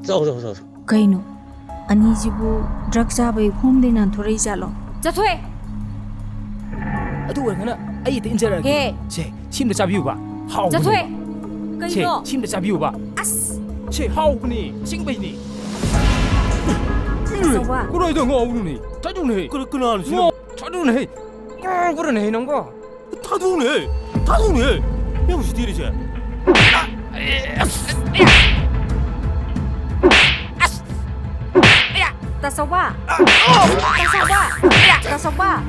ꯆꯥꯎ Kaino, ani jibu drug sabai khom de nan thorai jalo. Chathoe. Adu ngana ai te injera. He. Che, simda sabiyo ba? Hawbune. Chathoe. Che, Kaino. simda sabiyo ba? As. Che, hawbune. Singbaini. Sawa. 그래 너 오르니 타두네 그러나 뭐 타두네 그러네 넌가 타두네 야 무슨 일이지 Tasawa. Tasawa.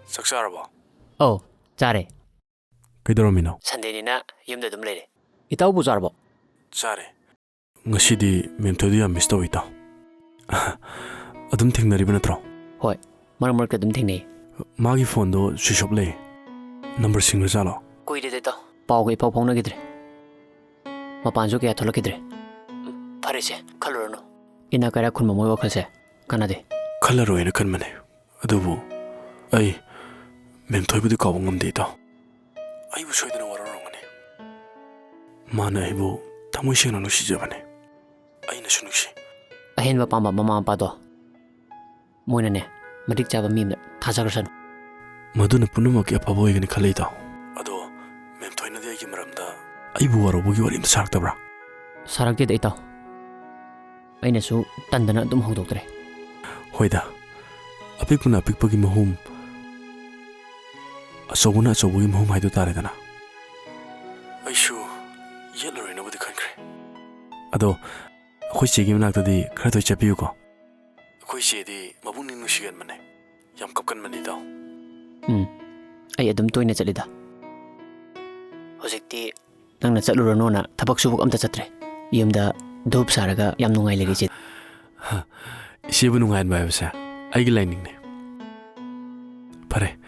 삭사하라봐. 잘해. 그대로미노. 산데니나 yumda dum leire. Itaw bu zarbo. 잘해. ngashidi 멤토디 야 미스터 있다. 아둠 탱나리브 나트로. Hoi. Mar ka dum thingnei. 마기 폰도 스위치업 레. 넘버 싱글 잘라. Kuideta. Pawgo ipaw phongna gidre. Mapanjo kya tholokidre. Parese khalurano. Ina kara khunma moi wakhalse. Kanade. 칼라로에는 큰만해. 아두부. 아이 멤토이부디 가봉감데이다. 아이부 소이드는 와라롱하네. 마나 아이부 타모이시나노 시자바네. 아이나 슈눅시. Ahenba pamba mama pado. Moinane. Madik chaba mimda thajagarsan. 마두는 뿌누마키 아파보이게니 칼레이다. 아도 멤토이나데 아이기 말함다. 아이부 와로보기 와림도 사락다브라. Sarakde deita. Ainasu tandana dum hongdoktre. 호이다. 아픽푸나 아픽푸기 마홈. 아소구나 아소부기 마홈 하이도 따레다나. 아이슈 옐로레나 보디 칸크레. 아도 아코이 시기 문학도디 크라도 잡비우고. 아코이 시에디 마붕닝 누시간 만네. 얌 깝간 만니다. Ay adum toina chalida. Hojikti nangna chalurano na thabak subuk amta chatre. Yumda dhup saraga yam nungai legi chit. 시부 누가인 바이오사. 아이기 라이닝네. 파레.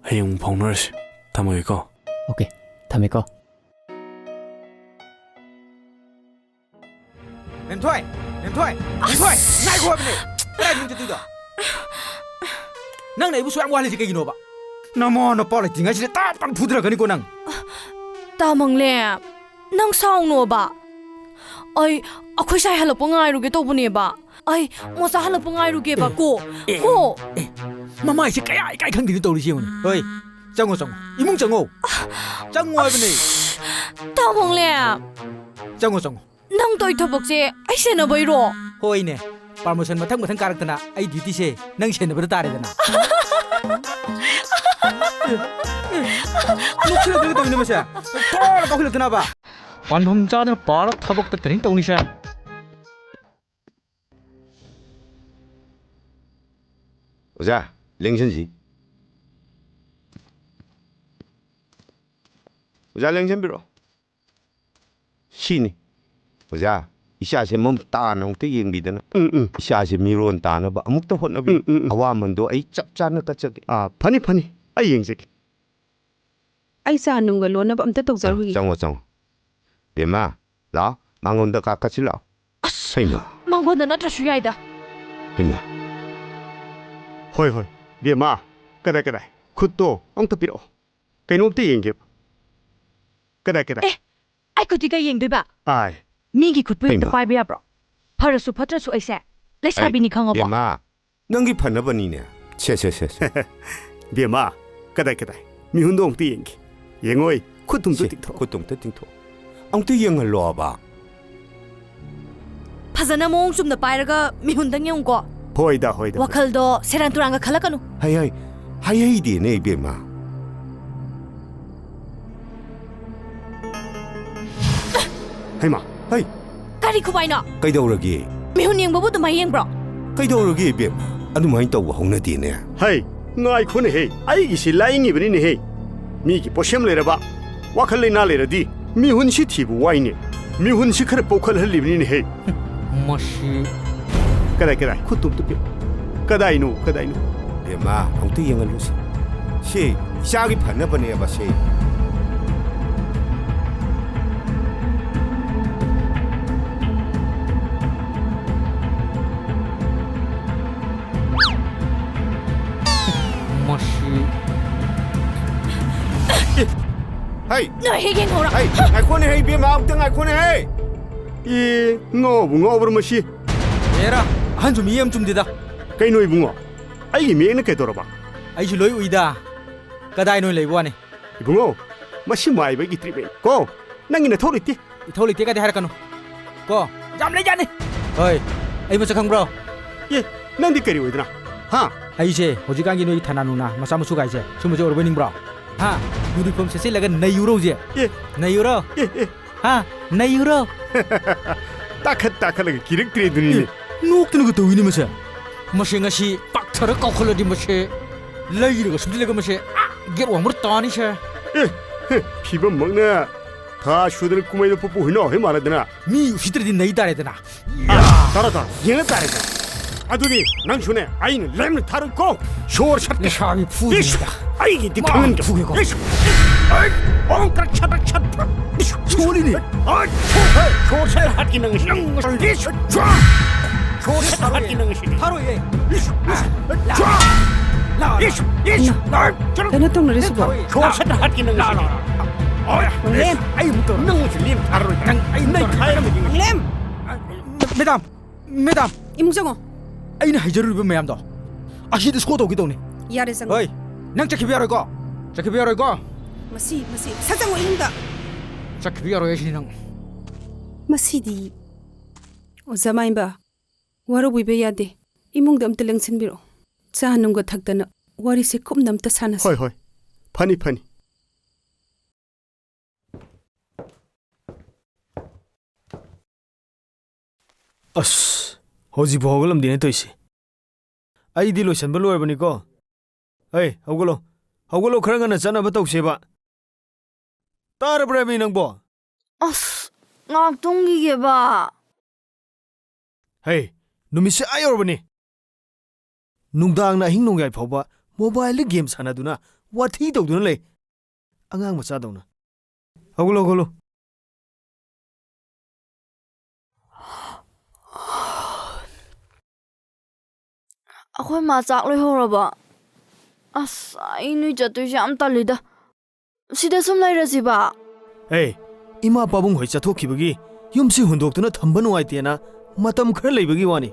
하용 봉너스. 타모이고. 오케이. 담이고. 멤토이 나이고 하버네 그래 님 저두다 nang nai bu suang wale jike gino ba namo no pole tinga sile ta pang pudra gani ko nang Tamangle. Nang saung no ba. Ai akhoi sai halap ngai ru ge to bune ba. Ai mo sa halap ngai ru ge ba ko. mama ise kaya kai khang din to ri siung oi jango imung jango ha버네 Tamangle. jango Nang toy thobok se ai se na bai ro. hoine promotion mathang karaktana ai duty se nang se na bada tare dana Luchira de to ni masa to ka khiltana ba wanhom cha na par thabok ta tring tawni sa 오자 랭션지 오자 랭션 빌어 시니 오자 ꯏꯁꯥꯁꯦ ꯃꯃꯨꯠ ꯇꯥꯅ ꯑꯃꯨꯛꯇ ꯌꯦꯡꯕꯤꯗꯅ ꯏꯁꯥꯁꯦ ꯃꯤꯔꯣꯟ ꯇꯥꯅꯕ ꯑꯃꯨꯛꯇ ꯍꯣꯠꯅꯕꯤ ꯑꯋꯥꯃꯟꯗꯣ ꯑꯩ ꯆꯞ ꯆꯥꯅ ꯀꯠꯆꯒꯦ ꯐꯅꯤ ꯐꯅꯤ ꯑꯩ ꯌꯦꯡꯖꯒꯦ ꯑꯩ ꯆꯥ ꯅꯨꯡꯒ ꯂꯣꯟꯅꯕ ꯑꯝꯇ ꯇꯧꯖꯔꯨꯒꯦ ꯆꯪꯉꯣ ꯆꯪꯉꯣ ꯕꯦꯝꯃ ꯂꯥꯛꯑꯣ ꯃꯉꯣꯟꯗ ꯀꯥꯀꯠꯁꯤ ꯂꯥꯛꯑꯣ ꯑꯁ ꯍꯩꯃ ꯃꯉꯣꯟꯗ ꯅꯠꯇ꯭ꯔꯁꯨ ꯌꯥꯏꯗ ꯍꯩꯃ ꯍꯣꯏ ꯍꯣꯏ ꯕꯦꯝꯃ ꯀꯗꯥꯏ ꯈꯨꯠꯇꯣ ꯑꯝꯇ ꯄꯤꯔꯛꯑꯣ ꯀꯩꯅꯣꯝꯇ ꯌꯦꯡꯒꯦꯕ ꯀꯗꯥꯏ ꯑꯩ ꯈꯨꯠꯇꯤ ꯀꯩ ꯌꯦꯡꯗꯣꯏꯕ ꯑꯥꯏ ꯃꯤꯒꯤ ꯈꯨꯠꯄꯨ ꯍꯦꯛꯇ ꯄꯥꯏꯕ ꯌꯥꯕ꯭ꯔꯣ ꯐꯔꯁꯨ ꯐꯠꯇ꯭ꯔꯁꯨ ꯑꯩꯁꯦ ꯂꯩꯁꯥꯕꯤꯅꯤ ꯈꯪꯉꯕꯣ ꯕꯦꯝꯃ ꯅꯪꯒꯤ ꯐꯅꯕꯅꯤꯅꯦ ꯁꯦ ꯕꯦꯝꯃ ꯀꯗꯥꯏ ꯃꯤꯍꯨꯟꯗꯣ ꯑꯃꯨꯛꯇ ꯌꯦꯡꯒꯦ ꯌꯦꯡꯉꯣꯏ ꯈꯨꯠꯇꯨꯝꯇ ꯇꯤꯡꯊꯣꯛ ꯈꯨꯠꯇꯨꯝꯇ ꯇꯤꯡꯊꯣꯛ ꯑꯃꯨꯛꯇ ꯌꯦꯡꯍꯜꯂꯣꯕ ꯐꯖꯅ ꯃꯑꯣꯡ ꯆꯨꯝꯅ ꯄꯥꯏꯔꯒ ꯃꯤꯍꯨꯟꯗꯪ ꯌꯦꯡꯉꯨꯀꯣ ꯍꯣꯏꯗ ꯋꯥꯈꯜꯗꯣ ꯁꯦꯔꯥꯟ ꯇꯨꯔꯥꯟꯒ ꯈꯜꯂꯛꯀꯅꯨ ꯍꯩꯗꯦꯅꯦ ꯏꯕꯦꯝꯃ ꯍꯩꯃ ꯍꯩ ꯀꯔꯤ ꯈꯨꯕꯥꯏꯅꯣ ꯀꯩꯗꯧꯔꯒꯦ ꯃꯤꯍꯨꯟ ꯌꯦꯡꯕꯕꯨ ꯑꯗꯨꯃꯥꯏꯅ ꯌꯦꯡꯕ꯭ꯔꯣ ꯀꯩꯗꯧꯔꯒꯦ ꯏꯕꯦꯝꯃ ꯑꯗꯨꯃꯥꯏꯅ ꯇꯧꯕ ꯍꯧꯅꯗꯦꯅꯦ ꯍꯩ ꯉꯥꯏꯈꯣꯅꯦꯍꯦ ꯑꯩꯒꯤꯁꯤ ꯂꯥꯏꯌꯦꯡꯉꯤꯕꯅꯤꯅꯦꯍꯦ ꯃꯤꯒꯤ ꯄꯣꯠꯁꯦꯝ ꯂꯩꯔꯕ ꯋꯥꯈꯜ ꯂꯩꯅꯥ ꯂꯩꯔꯗꯤ ꯃꯤꯍꯨꯟꯁꯤ ꯊꯤꯕ ꯋꯥꯏꯅꯦ ꯃꯤꯍꯨꯟꯁꯤ ꯈꯔ ꯄꯣꯛꯈꯠꯍꯜꯂꯤꯕꯅꯤꯅꯦꯍꯦ ꯃꯁꯤ ꯀꯗꯥꯏ ꯈꯨꯠꯇꯨꯝꯇ ꯄꯤꯌꯨ ꯀꯗꯥꯏꯅꯣ ꯕꯦꯝꯃ ꯑꯃꯨꯛꯇ ꯌꯦꯡꯍꯜꯂꯨꯁꯤ ꯁꯤ ꯏꯆꯥꯒꯤ ꯐꯅꯕꯅꯦꯕ ꯁꯤ Hey! ꯅꯣꯏ ꯍꯦꯛ ꯌꯦꯡꯍꯧꯔꯣ Hey! ꯉꯥꯏꯈꯣꯅꯦ ꯍꯦ ꯏꯕꯦꯝꯃ ꯑꯝꯇ ꯉꯥꯏꯈꯣꯅꯦ ꯍꯦ ꯉꯥꯎꯕ꯭ꯔꯥ ꯃꯁꯤ ꯑꯦꯔꯥ ꯑꯍꯟꯁꯨ ꯃꯤ ꯌꯥꯝ ꯆꯨꯝꯗꯦꯗ ꯀꯩꯅꯣ ꯏꯕꯨꯡꯉꯣ ꯑꯩꯒꯤ ꯃꯤꯠꯌꯦꯡꯅ ꯀꯩꯗꯧꯔꯕ ꯑꯩꯁꯨ ꯂꯣꯏ ꯎꯏꯗ ꯀꯗꯥꯏ ꯅꯣꯏ ꯂꯩꯕ ꯋꯥꯅꯤ ꯏꯕꯨꯡꯉꯣ ꯃꯁꯤ ꯃꯥꯏꯕꯒꯤ ꯇ꯭ꯔꯤꯠꯃꯦꯟ ꯀꯣ ꯅꯪꯒꯤ ꯅꯊꯧ ꯂꯩꯇꯦ ꯏꯊꯧ ꯂꯩꯇꯦ ꯀꯗꯤ ꯍꯥꯏꯔꯛꯀꯅꯨ ꯀꯣ ꯌꯥꯝ ꯂꯩꯖꯥꯠꯅꯤ ꯍꯣꯏ ꯑꯩ ꯃꯁꯛ ꯈꯪꯕ꯭ꯔꯣ ꯅꯪꯗꯤ ꯀꯔꯤ ꯑꯣꯏꯗꯅ ꯑꯩꯁꯦ ꯍꯧꯖꯤꯛꯀꯥꯟꯒꯤ ꯅꯣꯏ ꯊꯅꯥ ꯅꯨꯡꯅꯥ ꯃꯆꯥ ꯃꯁꯨ ꯒꯥꯏꯁꯦ ꯁꯨꯝꯕꯁꯦ ꯑꯣꯏꯔꯕꯣꯏꯅꯤꯡꯕ꯭ꯔꯣ यूनिफॉर्म से लगा नहीं यूरो जे नहीं यूरो हाँ नहीं यूरो ताखत लगे किरक त्रे दुनिया नोक तनु तो हुई नहीं मसे मसे ngasi पाक्थर काखल दि मसे लैरग सुमदि लग मसे गेट वामर तानी से फिबम मंगना था सुदर कुमै दो पपु हिनो हे मारदना मी उसित्र दि नहीं तारे दना तारा येंग तारे अदुदि नंग सुने आइन लेम थार को शोर shut शाबी फुदिदा 아이기 디칸 푸게고 아이 엉크락 차닥 소리니 아 조세 하기는 능 리스 쫙 조세 하기는 시 바로 예 Kailan itong narisbo? 조세 하기는 시 Lem! Ay buto nang lim taro nang ay nay kaya mo Lem! Madam Imong mo? ꯑꯩꯅ ꯍꯩꯖꯔꯨꯔꯤꯕ ꯃꯌꯥꯝꯗꯣ ꯑꯁꯤꯗ ꯁ꯭ꯀꯣ ꯇꯧꯒꯦ ꯇꯧꯅꯤ ꯌꯥꯔꯦ ꯆꯪꯉꯣ ꯍꯣꯏ ꯅꯪ ꯆꯠꯈꯤꯕ ꯌꯥꯔꯣꯏꯀꯣ ꯆꯠꯈꯤꯕ ꯌꯥꯔꯣꯏꯀꯣ ꯃꯁꯤ ꯁꯠ ꯆꯪꯉꯣ ꯏꯃꯨꯡꯗ ꯆꯠꯈꯤꯕ ꯌꯥꯔꯣꯏ ꯑꯁꯤꯅꯤ ꯅꯪ ꯃꯁꯤꯗꯤ ꯑꯣꯖꯥ ꯃꯥꯏꯕ ꯋꯥꯔꯧꯕꯤꯕ ꯌꯥꯗꯦ ꯏꯃꯨꯡꯗ ꯑꯝꯇ ꯂꯦꯡꯁꯤꯟꯕꯤꯔꯛꯑꯣ ꯆꯥ ꯅꯨꯡꯒ ꯊꯛꯇꯅ ꯋꯥꯔꯤꯁꯦ ꯀꯨꯞꯅ ꯑꯝꯇ ꯁꯥꯟꯅꯁꯤ ꯍꯣꯏ ꯐꯅꯤ ꯑꯁ ꯍꯧꯖꯤꯛꯐꯥꯎ ꯍꯧꯒꯠꯂꯝꯗꯦꯅꯦ ꯇꯧꯏꯁꯦ ꯑꯩꯗꯤ ꯂꯣꯏꯁꯟꯕ ꯂꯣꯏꯔꯕꯅꯤꯀꯣ ꯑꯩ ꯍꯧꯒꯠꯂꯣ ꯈꯔ ꯉꯟꯅ ꯆꯠꯅꯕ ꯇꯧꯁꯦꯕ ꯇꯥꯔꯕ꯭ꯔꯥ ꯃꯤ ꯅꯪꯕꯣ ꯑꯁ ꯉꯥꯛꯇꯣꯡꯒꯤꯒꯦꯕ ꯍꯩ ꯅꯨꯃꯤꯠꯁꯦ ꯌꯧꯔꯕꯅꯤ ꯅꯨꯡꯗꯥꯡꯅ ꯑꯍꯤꯡ ꯅꯣꯡꯌꯥꯏ ꯐꯥꯎꯕ ꯃꯣꯕꯥꯏꯜꯗ ꯒꯦꯝ ꯁꯥꯟꯅꯗꯨꯅ ꯋꯥꯊꯤ ꯇꯧꯗꯨꯅ ꯂꯩ ꯑꯉꯥꯡ ꯃꯆꯥꯗꯧꯅ ꯍꯧꯒꯠꯂꯣ ꯑꯩꯈꯣꯏ ꯃꯥ ꯆꯥꯛ ꯂꯣꯏꯍꯧꯔꯕ ꯑꯁ ꯑꯩ ꯅꯣꯏ ꯆꯠꯇꯣꯏꯁꯦ ꯌꯥꯝ ꯇꯜꯂꯤꯗ ꯁꯤꯗ ꯁꯨꯝ ꯂꯩꯔꯁꯤꯕ ꯏꯃꯥ ꯄꯥꯕꯨꯡ ꯍꯣꯏ ꯆꯠꯊꯣꯛꯈꯤꯕꯒꯤ ꯌꯨꯝꯁꯤ ꯍꯨꯟꯗꯣꯛꯇꯨꯅ ꯊꯝꯕ ꯅꯨꯡꯉꯥꯏꯇꯦꯅ ꯃꯇꯝ ꯈꯔ ꯂꯩꯕꯒꯤ ꯋꯥꯅꯤ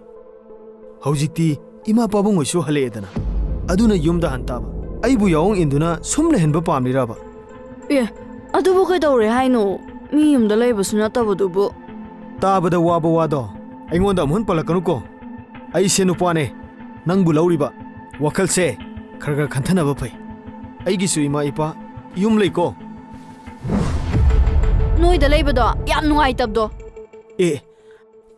ꯍꯧꯖꯤꯛꯇꯤ ꯏꯃꯥ ꯄꯥꯕꯨꯡ ꯍꯣꯏꯁꯨ ꯍꯜꯂꯛꯑꯦꯗꯅ ꯑꯗꯨꯅ ꯌꯨꯝꯗ ꯍꯟꯇꯥꯕ ꯑꯩꯕꯨ ꯌꯥꯎꯑꯣꯡ ꯏꯟꯗꯨꯅ ꯁꯨꯝ ꯂꯩꯍꯟꯕ ꯄꯥꯝꯂꯤꯔꯕ ꯑꯗꯨꯕꯨ ꯀꯩꯗꯧꯔꯦ ꯍꯥꯏꯅꯣ ꯃꯤ ꯌꯨꯝꯗ ꯂꯩꯕꯁꯨ ꯅꯠꯇꯕꯗꯨꯕꯨ ꯇꯥꯕꯗ ꯋꯥꯕ ꯋꯥꯗꯣ ꯑꯩꯉꯣꯟꯗ ꯑꯃꯨꯛ ꯄꯜꯂꯛꯀꯅꯨꯀꯣ ꯑꯩꯁꯦ ꯅꯨꯄꯥꯅꯦ ꯅꯪꯕꯨ ꯂꯧꯔꯤꯕ ꯋꯥꯈꯜꯁꯦ ꯈꯔ ꯈꯟꯊꯅꯕ ꯐꯩ ꯑꯩꯒꯤꯁꯨ ꯏꯃꯥ ꯏꯄꯥ ꯌꯨꯝ ꯂꯩꯀꯣ ꯅꯣꯏꯗ ꯂꯩꯕꯗꯣ ꯌꯥꯝ ꯅꯨꯡꯉꯥꯏꯇꯕꯗꯣ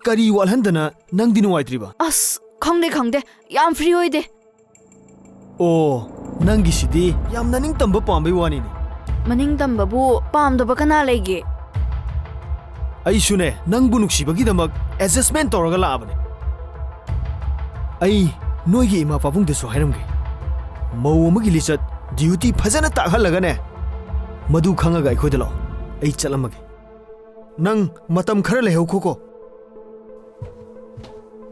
ꯀꯔꯤ ꯋꯥꯠꯍꯟꯗꯅ ꯅꯪꯗꯤ ꯅꯨꯡꯉꯥꯏꯇ꯭ꯔꯤꯕ ꯑꯁ ꯈꯪꯗꯦ ꯌꯥꯝ ꯐ꯭ꯔꯤ ꯑꯣꯏꯗꯦ ꯅꯪꯒꯤꯁꯤꯗꯤ ꯌꯥꯝꯅ ꯅꯤꯡꯇꯝꯕ ꯄꯥꯝꯕꯩ ꯋꯥꯅꯤꯅꯦ ꯃꯅꯤꯡꯇꯝꯕꯕꯨ ꯄꯥꯝꯗꯕ ꯀꯅꯥ ꯂꯩꯒꯦ ꯑꯩꯁꯨꯅꯦ ꯅꯪꯕꯨ ꯅꯨꯡꯁꯤꯕꯒꯤꯗꯃꯛ ꯑꯦꯗꯖꯁꯃꯦꯟ ꯇꯧꯔꯒ ꯂꯥꯛꯑꯕꯅꯦ ꯑꯩ ꯅꯣꯏꯒꯤ ꯏꯃꯥ ꯄꯥꯕꯨꯡꯗꯁꯨ ꯍꯥꯏꯔꯝꯒꯦ ꯃꯧ ꯑꯃꯒꯤ ꯂꯤꯆꯠ ꯗ꯭ꯌꯨꯇꯤ ꯐꯖꯅ ꯇꯥꯛꯍꯜꯂꯒꯅꯦ ꯃꯗꯨ ꯈꯪꯉꯒ ꯑꯩꯈꯣꯏꯗ ꯂꯥꯛꯑꯣ ꯑꯩ ꯆꯠꯂꯝꯃꯒꯦ ꯅꯪ ꯃꯇꯝ ꯈꯔ ꯂꯩꯍꯧꯈꯣꯀꯣ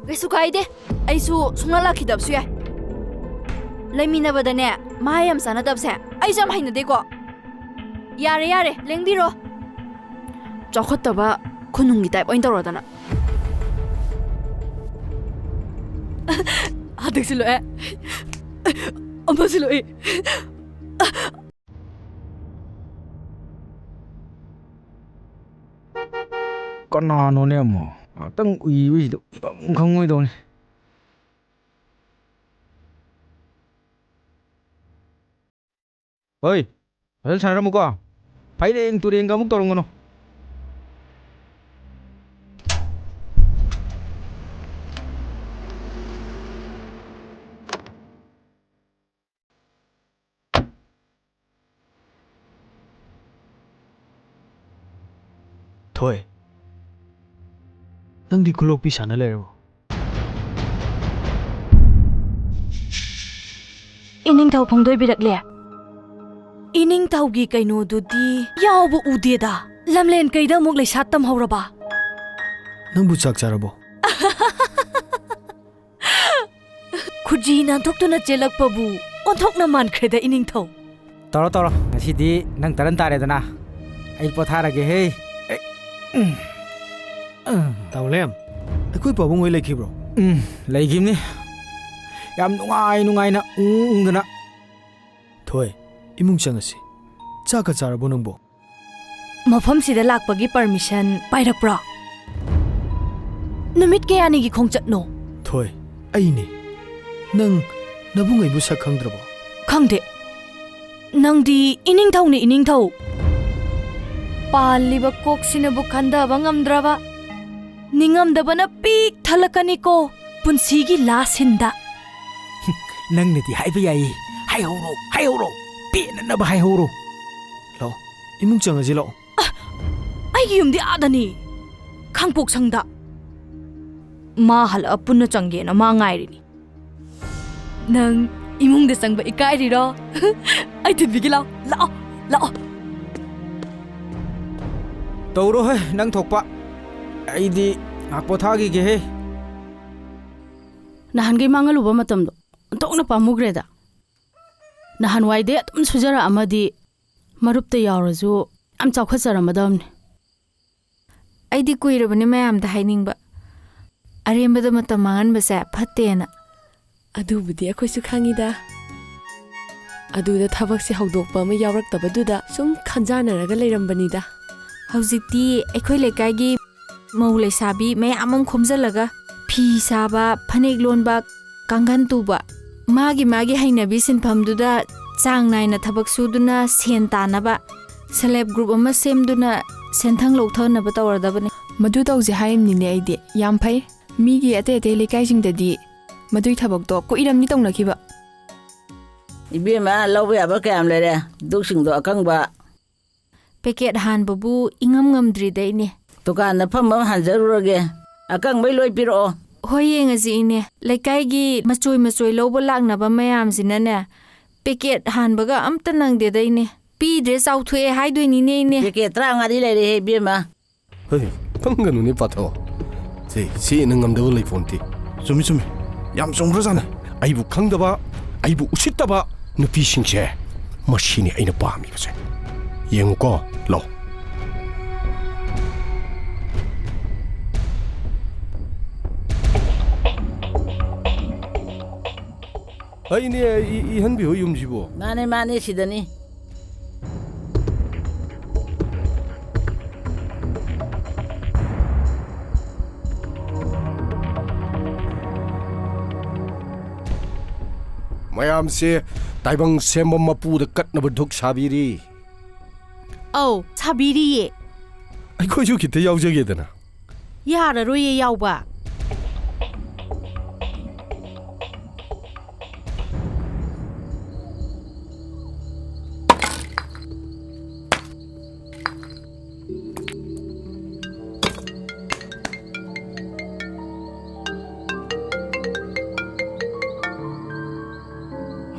ꯀꯩꯁꯨ ꯀꯥꯏꯗꯦ ꯑꯩꯁꯨ ꯁꯨꯡꯂꯥꯛ ꯂꯥꯛꯈꯤꯗꯕꯁꯨ ꯌꯥꯏ ꯂꯩꯃꯤꯟꯅꯕꯗꯅꯦ ꯃꯍꯥ ꯌꯥꯝ ꯆꯥꯟꯅꯗꯕꯁꯦ ꯑꯩꯁꯨ ꯌꯥꯝ ꯍꯩꯅꯗꯦꯀꯣ ꯌꯥꯔꯦ ꯌꯥꯔꯦ ꯂꯦꯡꯕꯤꯔꯣ ꯆꯥꯎꯈꯠꯇꯕ ꯈꯨꯅꯨꯡꯒꯤ ꯇꯥꯏꯞ ꯑꯣꯏꯅ ꯇꯧꯔꯗꯅ ꯍꯟꯗꯛꯁꯨ ꯂꯣꯏꯑꯦ ꯑꯃꯁꯨ ꯂꯣꯏ ꯀꯅꯥꯅꯣꯅꯦ ꯑꯃꯨꯛ ꯉꯥꯛꯇꯪ ꯎꯏꯕꯁꯤꯗ ꯈꯪꯉꯣꯏꯗꯧꯅꯤ ꯍꯣꯏ ꯐꯖꯅ ꯁꯥꯟꯅꯔꯝꯃꯨꯀꯣ ꯐꯩꯔꯦꯡ ꯇꯨꯔꯦꯡꯒ ꯑꯃꯨꯛ ꯇꯧꯔꯝꯒꯅꯨ ꯊꯣꯏ ꯅꯪꯗꯤ ꯈꯨꯂꯣꯛꯄꯤ ꯁꯥꯟꯅ ꯂꯩꯔꯕꯣ ꯏꯅꯤꯡꯊꯧ ꯐꯣꯡꯗꯣꯏꯕꯤꯔꯛꯂꯦ ꯏꯅꯤꯡꯊꯧꯒꯤ ꯀꯩꯅꯣꯗꯨꯗꯤ ꯌꯥꯎꯕ ꯎꯗꯦꯗ ꯂꯝꯂꯦꯟ ꯀꯩꯗ ꯑꯃꯨꯛ ꯂꯩꯁꯥ ꯇꯝꯍꯧꯔꯕ ꯅꯪꯕꯨ ꯆꯥꯛ ꯆꯥꯔꯕꯣ ꯈꯨꯖꯤ ꯅꯥꯟꯊꯣꯛꯇꯨꯅ ꯆꯦꯜꯂꯛꯄꯕꯨ ꯑꯣꯟꯊꯣꯛꯅ ꯃꯥꯟꯈ꯭ꯔꯦꯗ ꯏꯅꯤꯡꯊꯧ ꯇꯧꯔꯣ ꯇꯧꯔꯣ ꯉꯁꯤꯗꯤ ꯅꯪ ꯇꯔꯟ ꯇꯥꯔꯦꯗꯅ ꯑꯩ ꯄꯣꯊꯥꯔꯒꯦ ꯍꯦ ꯇꯥꯎꯂꯦꯝ ꯑꯩꯈꯣꯏ ꯄꯥꯕꯨꯡ ꯍꯣꯏ ꯂꯩꯈꯤꯕ꯭ꯔꯣ ꯂꯩꯈꯤꯕꯅꯤ ꯌꯥꯝ ꯅꯨꯡꯉꯥꯏꯅ ꯎꯪꯗꯅ ꯊꯣꯏ ꯏꯃꯨꯡ ꯆꯪꯉꯁꯤ ꯆꯥꯛꯀ ꯆꯥꯔꯕꯣ ꯅꯪꯕꯣ ꯃꯐꯝꯁꯤꯗ ꯂꯥꯛꯄꯒꯤ ꯄꯔꯃꯤꯁꯟ ꯄꯥꯏꯔꯛꯄ꯭ꯔꯣ ꯅꯨꯃꯤꯠ ꯀꯌꯥꯅꯤꯒꯤ ꯈꯣꯡꯆꯠꯅꯣ ꯊꯣꯏ ꯑꯩꯅꯦ ꯅꯪ ꯅꯕꯨꯡ ꯑꯩꯕꯨ ꯁꯛ ꯈꯪꯗ꯭ꯔꯕꯣ ꯈꯪꯗꯦ ꯅꯪꯗꯤ ꯏꯅꯤꯡꯊꯧꯅꯤ ꯏꯅꯤꯡꯊꯧ ꯄꯥꯜꯂꯤꯕ ꯀꯣꯛꯁꯤꯅꯕꯨ ꯈꯟꯊꯕ ꯉꯝꯗ꯭ꯔꯕ ꯅꯤꯡꯉꯝꯗꯕꯅ ꯄꯤꯛ ꯊꯜꯂꯛꯀꯅꯤꯀꯣ ꯄꯨꯟꯁꯤꯒꯤ ꯂꯥꯁꯤꯟꯗ ꯅꯪꯅꯗꯤ ꯍꯥꯏꯕ ꯌꯥꯏ ꯍꯥꯏꯍꯧꯔꯣ ꯄꯦꯟꯅꯅꯕ ꯍꯥꯏꯍꯧꯔꯣ ꯂꯥꯛꯑꯣ ꯏꯃꯨꯡ ꯆꯪꯉꯁꯤ ꯂꯥꯛꯑꯣ ꯑꯩꯒꯤ ꯌꯨꯝꯗꯤ ꯑꯥꯗꯅꯤ ꯈꯥꯡꯄꯣꯛꯁꯪꯗ ꯃꯥ ꯍꯜꯂꯛꯑ ꯄꯨꯟꯅ ꯆꯪꯒꯦꯅ ꯃꯥ ꯉꯥꯏꯔꯤꯅꯤ ꯅꯪ 이몽대 쌍바 이까이리러 아이 든비기라 라오 떠오로 해 낭 덕바 아이디 악보타기게 해 나한게 망을우바 마tam도 온톡나 파무그레다 나한 와이데 ꯑꯗꯨꯝ 수저ꯔꯛꯑꯃꯗꯤ ꯃꯔꯨꯞꯇ ꯌꯥꯎꯔꯁꯨ ꯌꯥꯝ ꯆꯥꯎꯈꯠꯆꯔꯝꯃꯗꯕꯅꯤ ꯑꯩꯗꯤ ꯀꯨꯏꯔꯕꯅꯤ ꯃꯌꯥꯝꯗ ꯍꯥꯏꯅꯤꯡꯕ ꯑꯔꯦꯝꯕꯗ ꯃꯇꯝ ꯃꯥꯡꯍꯟꯕꯁꯦ ꯐꯠꯇꯦꯅ ꯑꯗꯨꯕꯨꯗꯤ ꯑꯩꯈꯣꯏꯁꯨ ꯈꯪꯉꯤꯗ ꯑꯗꯨꯗ ꯊꯕꯛꯁꯤ ꯍꯧꯗꯣꯛꯄ ꯑꯃ ꯌꯥꯎꯔꯛꯇꯕꯗꯨꯗ ꯁꯨꯝ ꯈꯟꯖꯥꯟꯅꯔꯒ ꯂꯩꯔꯝꯕꯅꯤꯗ ꯍꯧꯖꯤꯛꯇꯤ ꯑꯩꯈꯣꯏ ꯂꯩꯀꯥꯏꯒꯤ ꯃꯧ ꯂꯩꯁꯥꯕꯤ ꯃꯌꯥꯝ ꯑꯃ ꯈꯣꯝꯖꯜꯂꯒ ꯐꯤ ꯁꯥꯕ ꯐꯅꯦꯛ ꯂꯣꯟꯕ ꯀꯥꯡꯈꯟ ꯇꯨꯕ ꯃꯥꯒꯤ ꯍꯩꯅꯕꯤ ꯁꯤꯟꯐꯝꯗꯨꯗ ꯆꯥꯡ ꯅꯥꯏꯅ ꯊꯕꯛ ꯁꯨꯗꯨꯅ ꯁꯦꯟ ꯇꯥꯅꯕ ꯁꯦꯜꯐ ꯒ꯭ꯔꯨꯞ ꯑꯃ ꯁꯦꯝꯗꯨꯅ ꯁꯦꯟꯊꯪ ꯂꯧꯊꯅꯕ ꯇꯧꯔꯗꯕꯅꯤ ꯃꯗꯨ ꯇꯧꯁꯦ ꯍꯥꯏꯔꯤꯝꯅꯤꯅꯦ ꯑꯩꯗꯤ ꯌꯥꯝ ꯐꯩ ꯃꯤꯒꯤ ꯑꯇꯩ ꯂꯩꯀꯥꯏꯁꯤꯡꯗꯗꯤ ꯃꯗꯨꯏ ꯊꯕꯛꯇꯣ ꯀꯨꯏꯔꯝꯅꯤ ꯇꯧꯅꯈꯤꯕ 이베마 ꯂꯧꯕ ꯌꯥꯕ ꯀꯌꯥꯝ ꯂꯩꯔꯦ ꯗꯨꯛꯁꯤꯡꯗꯣ ꯑꯀꯪꯕ ꯄꯦꯀꯦꯠ ꯍꯥꯟꯕꯕꯨ ꯏꯉꯝ-ꯉꯝꯗ꯭ꯔꯤꯗ ꯏꯅꯦ ꯗꯨꯀꯥꯟꯗ ꯐꯝꯕ ꯍꯥꯟꯖꯔꯨꯔꯒꯦ ꯑꯀꯪꯕꯩ ꯂꯣꯏ ꯄꯤꯔꯛꯑꯣ ꯍꯣꯏ ꯌꯦꯡꯉꯁꯤ ꯏꯅꯦ ꯂꯩꯀꯥꯏꯒꯤ ꯃꯆꯣꯏ ꯂꯧꯕ ꯂꯥꯛꯅꯕ ꯃꯌꯥꯝꯁꯤꯅꯅꯦ ꯄꯦꯀꯦꯠ ꯍꯥꯟꯕꯒ ꯑꯝꯇ ꯅꯪꯗꯦꯗ ꯏꯅꯦ ꯄꯤꯗ꯭ꯔꯦ ꯆꯥꯎꯊꯣꯛꯑꯦ ꯍꯥꯏꯗꯣꯏꯅꯤꯅꯦ ꯏꯅꯦ ꯄꯦꯀꯦꯠ 35ꯗꯤ ꯂꯩꯔꯦꯍꯦ 이베마 ꯍꯣꯏ ꯐꯪꯒꯅꯨꯅꯦ ꯄꯥꯊꯣ ꯁꯤꯅ ꯉꯝꯗꯕ ꯂꯩꯐꯣꯟꯇꯤ ꯆꯨꯝꯃꯤ ꯌꯥꯝ ꯆꯨꯝꯈ꯭ꯔꯖꯥꯠꯅꯤ ꯑꯩꯕꯨ ꯈꯪꯗꯕ ꯑꯩꯕꯨ ꯎꯁꯤꯠꯇꯕ ꯅꯨꯄꯤꯁꯤꯡꯁꯦ ꯃꯁꯤꯅꯤ ꯑꯩꯅ ꯄꯥꯝꯃꯤꯕꯁꯦ ꯌꯦꯡꯉꯨꯀꯣ ꯂꯥꯎ ꯑꯩꯅꯦ 이한비호 ꯌꯨꯝꯁꯤꯕꯨ 마네 시더니 ꯃꯌꯥꯝꯁꯦ ꯇꯥꯏꯕꯪ ꯁꯦꯝꯕ ꯃꯄꯨꯗ ꯀꯠꯅꯕ ꯙꯨꯛ ꯁꯥꯕꯤꯔꯤ ꯑꯧ ꯁꯥꯕꯤꯔꯤꯌꯦ ꯑꯩꯈꯣꯏꯁꯨ ꯈꯤꯇ ꯌꯥꯎꯖꯒꯦꯗꯅ ꯌꯥꯔꯔꯣꯏꯌꯦ ꯌꯥꯎꯕ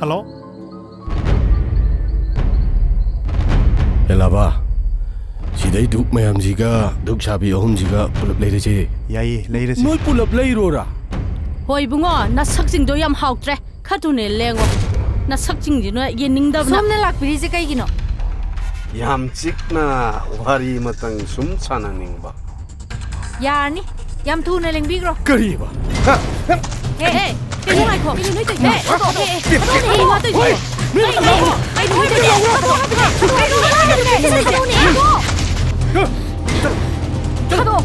ꯍꯜꯂꯣ ꯌꯦꯂꯥꯕ ꯁꯤꯗꯩ ꯙꯨꯛ ꯃꯌꯥꯝꯁꯤꯒ ꯙꯨꯛ ꯁꯥꯕꯤ ꯑꯍꯨꯝꯁꯤꯒ ꯄꯨꯂꯞ ꯂꯩꯔꯁꯦ ꯌꯥꯏꯌꯦ ꯂꯩꯔꯁꯦ ꯅꯣꯏ ꯄꯨꯂꯞ ꯂꯩꯔꯣꯔꯥ ꯍꯣꯏ ꯕꯨꯡꯉꯣ ꯅꯁꯛꯁꯤꯡꯗꯣ ꯌꯥꯝ ꯍꯥꯎꯇ꯭ꯔꯦ ꯈꯔ ꯊꯨꯅ ꯂꯦꯡꯉꯣ ꯅꯁꯛꯁꯤꯡꯁꯤꯅ ꯌꯦꯡꯅꯤꯡꯗꯕꯅ ꯁꯣꯝꯅ ꯂꯥꯛꯄꯤꯔꯤꯁꯦ ꯀꯩꯒꯤꯅꯣ ꯌꯥꯝ ꯆꯤꯛꯅ ꯋꯥꯔꯤ ꯃꯇꯪ ꯁꯨꯝ ꯁꯥꯟꯅꯅꯤꯡꯕ ꯌꯥꯔꯅꯤ ꯌꯥꯝ ꯊꯨꯅ ꯂꯦꯡꯕꯤꯈ꯭ꯔꯣ ꯀꯔꯤꯕ ꯑꯦ ꯀꯩꯅꯣ ꯉꯥꯏꯈꯣ 타도